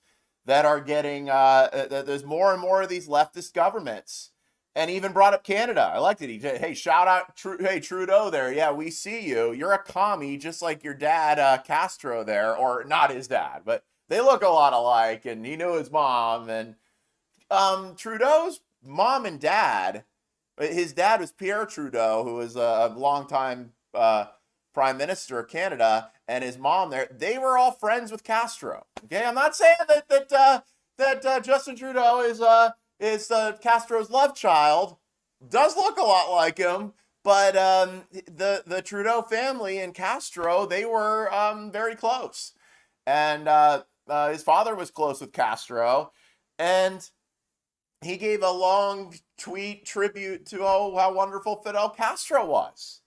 that are getting, there's more and more of these leftist governments. And he even brought up Canada. I liked it. He said, hey, shout out, hey, Trudeau there. Yeah, we see you. You're a commie just like your dad, Castro there. Or not his dad, but they look a lot alike. And he knew his mom. And Trudeau's mom and dad, his dad was Pierre Trudeau, who was a longtime prime minister of Canada, and his mom there, they were all friends with Castro. Okay, I'm not saying that Justin Trudeau is Castro's love child. Does look a lot like him, but the Trudeau family and Castro, they were very close, and his father was close with Castro, and he gave a long tweet tribute to how wonderful Fidel Castro was.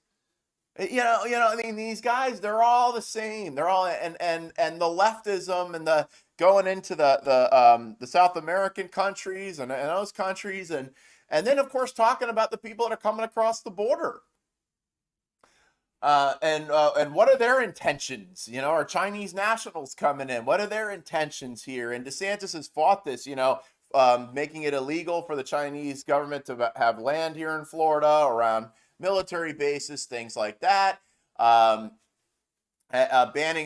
I mean, these guys, they're all the same. They're all and the leftism and the going into the South American countries and those countries and then of course talking about the people that are coming across the border. And what are their intentions? Are Chinese nationals coming in? What are their intentions here? And DeSantis has fought this, making it illegal for the Chinese government to have land here in Florida around military bases, things like that. Banning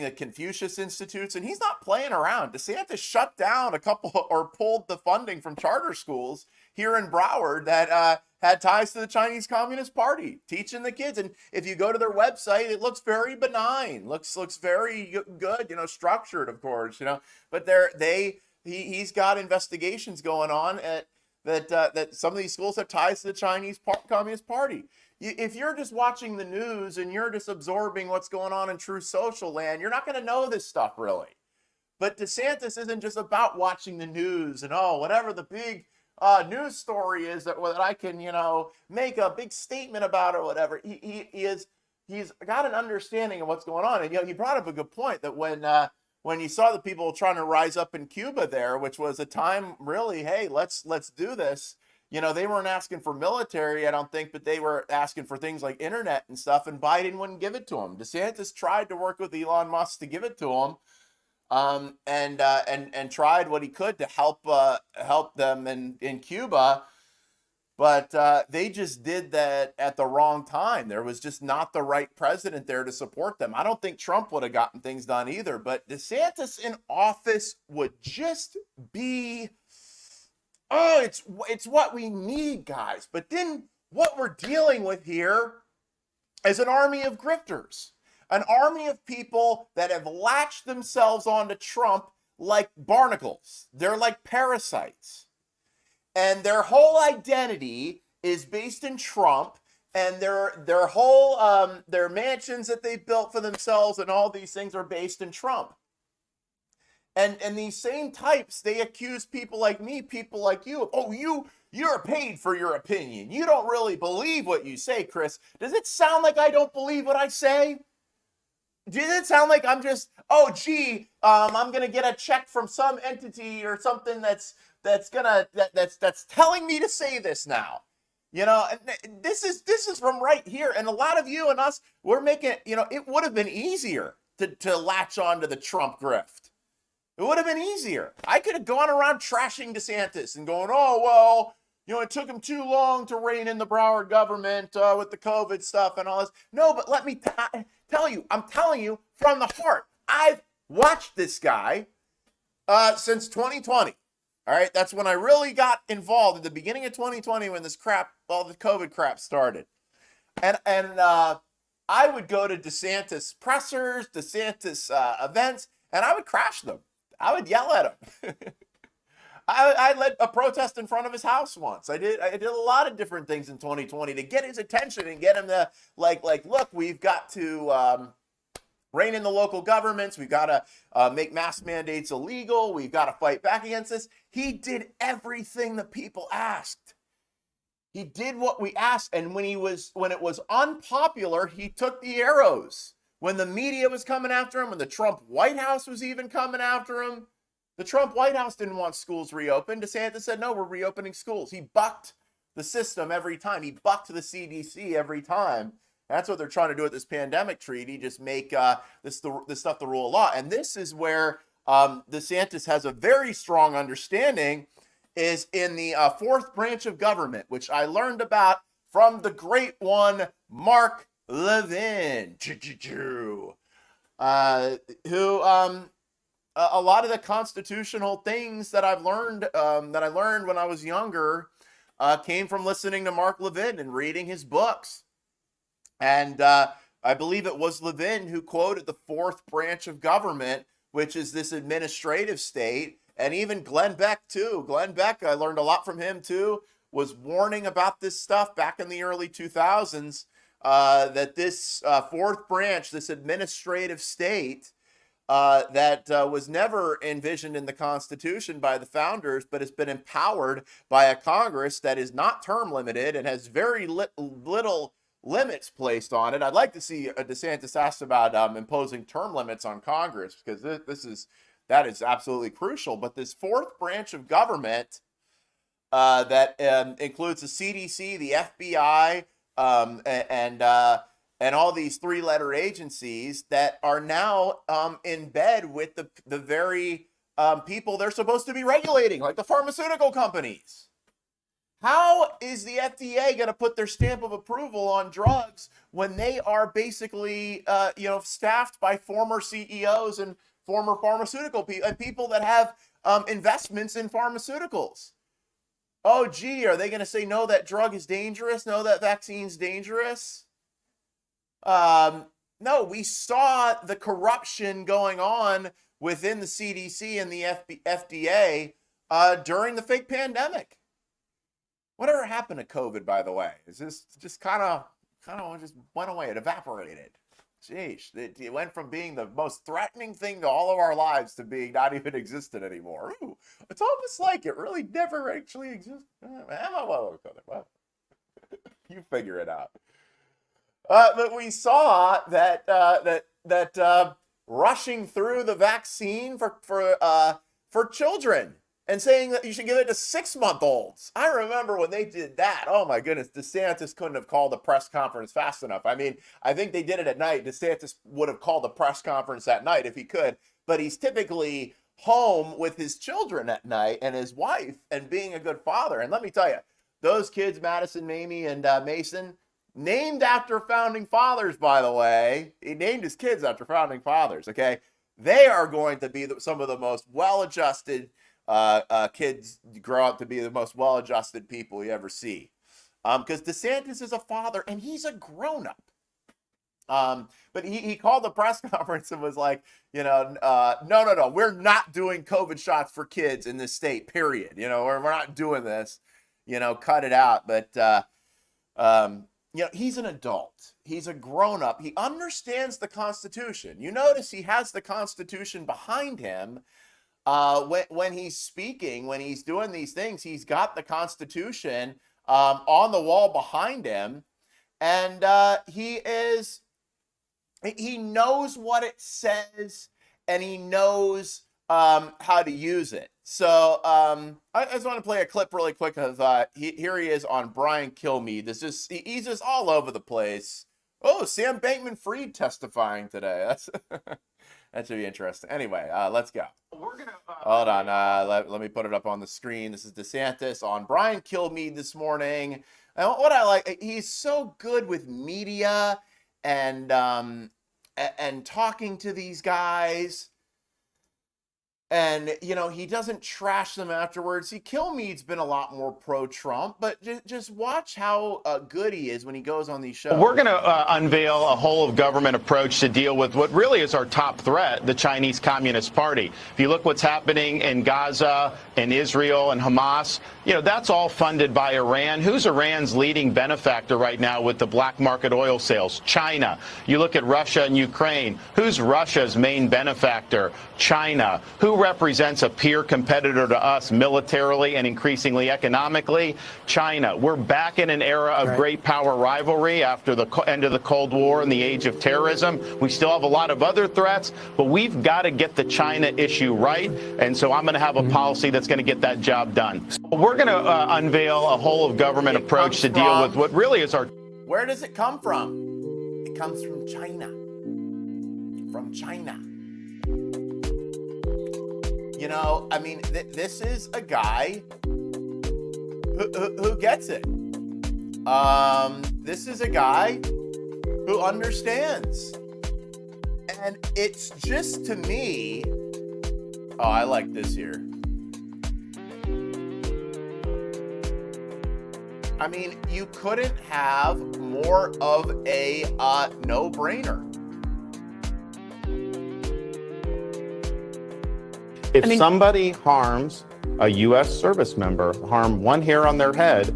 the Confucius Institutes, and he's not playing around. DeSantis shut down a couple or pulled the funding from charter schools here in Broward that had ties to the Chinese Communist Party, teaching the kids. And if you go to their website, it looks very benign, looks very good, structured, of course, but he's got investigations going on that some of these schools have ties to the Chinese Communist Party. If you're just watching the news and you're just absorbing what's going on in true social land, you're not going to know this stuff really. But DeSantis isn't just about watching the news and, whatever the big news story is that I can, make a big statement about or whatever. He's got an understanding of what's going on. And, he brought up a good point that when you saw the people trying to rise up in Cuba there, which was a time really, hey, let's do this. They weren't asking for military, I don't think, but they were asking for things like internet and stuff, and Biden wouldn't give it to them. DeSantis tried to work with Elon Musk to give it to him, and tried what he could to help them in Cuba, but they just did that at the wrong time. There was just not the right president there to support them. I don't think Trump would have gotten things done either, but DeSantis in office would just be... it's what we need, guys. But then what we're dealing with here is an army of grifters, an army of people that have latched themselves onto Trump like barnacles. They're like parasites. And their whole identity is based in Trump, and their whole their mansions that they built for themselves and all these things are based in Trump. And these same types, they accuse people like me, people like you, you're paid for your opinion. You don't really believe what you say, Chris. Does it sound like I don't believe what I say? Does it sound like I'm just, I'm gonna get a check from some entity or something that's telling me to say this now? This is from right here. And a lot of you and us, we're making, it would have been easier to latch on to the Trump grift. It would have been easier. I could have gone around trashing DeSantis and going, it took him too long to rein in the Broward government with the COVID stuff and all this. No, but let me tell you, I'm telling you from the heart. I've watched this guy since 2020. All right, that's when I really got involved at the beginning of 2020 when this all the COVID crap started. And I would go to DeSantis pressers, DeSantis events, and I would crash them. I would yell at him. I led a protest in front of his house once. I did a lot of different things in 2020 to get his attention and get him to look, we've got to rein in the local governments. We've got to make mask mandates illegal. We've got to fight back against this. He did everything the people asked. He did what we asked. And when it was unpopular, he took the arrows. When the media was coming after him, when the Trump White House was even coming after him, the Trump White House didn't want schools reopened. DeSantis said, no, we're reopening schools. He bucked the system every time. He bucked the CDC every time. That's what they're trying to do with this pandemic treaty, just make this stuff the rule of law. And this is where DeSantis has a very strong understanding, is in the fourth branch of government, which I learned about from the great one, Mark Levin, who a lot of the constitutional things that I've learned, that I learned when I was younger, came from listening to Mark Levin and reading his books. And I believe it was Levin who quoted the fourth branch of government, which is this administrative state. And even Glenn Beck too. Glenn Beck, I learned a lot from him too, was warning about this stuff back in the early 2000s. That this fourth branch, this administrative state that was never envisioned in the Constitution by the founders, but has been empowered by a Congress that is not term limited and has very little limits placed on it. I'd like to see DeSantis asked about imposing term limits on Congress, because that is absolutely crucial. But this fourth branch of government that includes the CDC, the FBI, and all these three-letter agencies that are now in bed with the very people they're supposed to be regulating, like the pharmaceutical companies. How is the FDA going to put their stamp of approval on drugs when they are basically, staffed by former CEOs and former pharmaceutical people and people that have investments in pharmaceuticals? Oh, gee, are they going to say, no, that drug is dangerous? No, that vaccine's dangerous? No, we saw the corruption going on within the CDC and the FDA during the fake pandemic. Whatever happened to COVID, by the way? Is this just kind of just went away? It evaporated. Jeez, it went from being the most threatening thing to all of our lives to being not even existent anymore. Ooh, it's almost like it really never actually existed. You figure it out. But we saw that rushing through the vaccine for children and saying that you should give it to 6-month-olds. I remember when they did that. Oh my goodness, DeSantis couldn't have called a press conference fast enough. I mean, I think they did it at night. DeSantis would have called a press conference at night if he could, but he's typically home with his children at night and his wife and being a good father. And let me tell you, those kids, Madison, Mamie, and Mason, named after founding fathers, by the way. He named his kids after founding fathers, okay? They are going to be some of the most well-adjusted kids grow up to be the most well-adjusted people you ever see. Because DeSantis is a father and he's a grown-up. But he called the press conference and was like, no, we're not doing COVID shots for kids in this state, period. We're not doing this, cut it out. But, he's an adult. He's a grown-up. He understands the Constitution. You notice he has the Constitution behind him. When he's speaking, when he's doing these things, he's got the Constitution on the wall behind him, and he knows what it says, and he knows how to use it. So I just want to play a clip really quick of here he is on Brian Kilmeade. He's just all over the place. Oh, Sam Bankman-Fried testifying today. That should be interesting. Anyway, let's go. Hold on. Let me put it up on the screen. This is DeSantis on Brian Kilmeade this morning. And what I like, he's so good with media and talking to these guys. And, he doesn't trash them afterwards. Kilmeade's been a lot more pro-Trump, but just watch how good he is when he goes on these shows. We're going to unveil a whole-of-government approach to deal with what really is our top threat, the Chinese Communist Party. If you look what's happening in Gaza and Israel and Hamas, that's all funded by Iran. Who's Iran's leading benefactor right now with the black market oil sales? China. You look at Russia and Ukraine. Who's Russia's main benefactor? China. Who represents a peer competitor to us militarily and increasingly economically? China. We're back in an era of great power rivalry after the end of the Cold War and the age of terrorism. We still have a lot of other threats, but we've got to get the China issue right. And so I'm going to have a policy that's going to get that job done. We're going to unveil a whole-of-government approach to deal with what really is our... Where does it come from? It comes from China. From China. This is a guy who gets it. This is a guy who understands. And it's just, to me, oh, I like this here. You couldn't have more of a no-brainer. If somebody harms a U.S. service member, harm one hair on their head,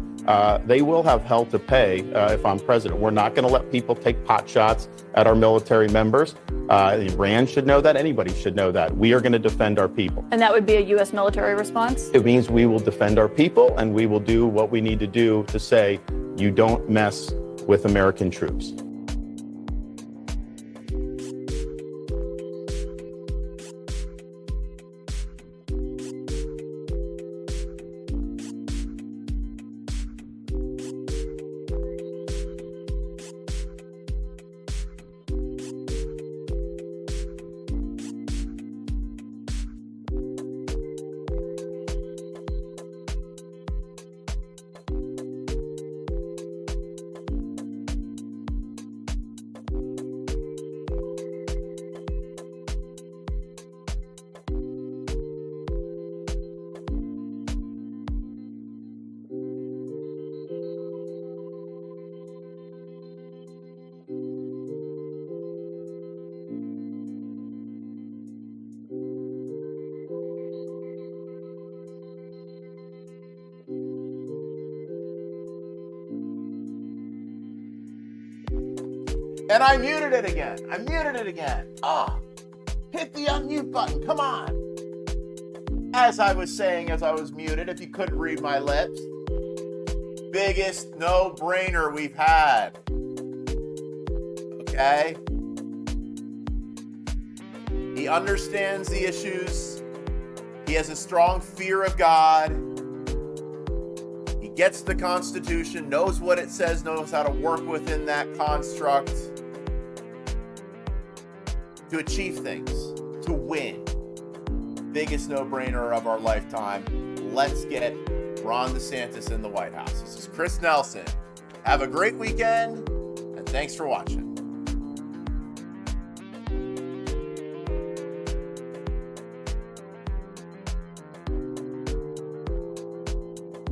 they will have hell to pay if I'm president. We're not going to let people take pot shots at our military members. Iran should know that. Anybody should know that. We are going to defend our people. And that would be a U.S. military response? It means we will defend our people, and we will do what we need to do to say, you don't mess with American troops. And I muted it again. I muted it again. Oh, hit the unmute button. Come on. As I was saying, as I was muted, if you couldn't read my lips, biggest no-brainer we've had. Okay? He understands the issues. He has a strong fear of God. He gets the Constitution, knows what it says, knows how to work within that construct to achieve things, to win. Biggest no-brainer of our lifetime. Let's get Ron DeSantis in the White House. This is Chris Nelson. Have a great weekend, and thanks for watching.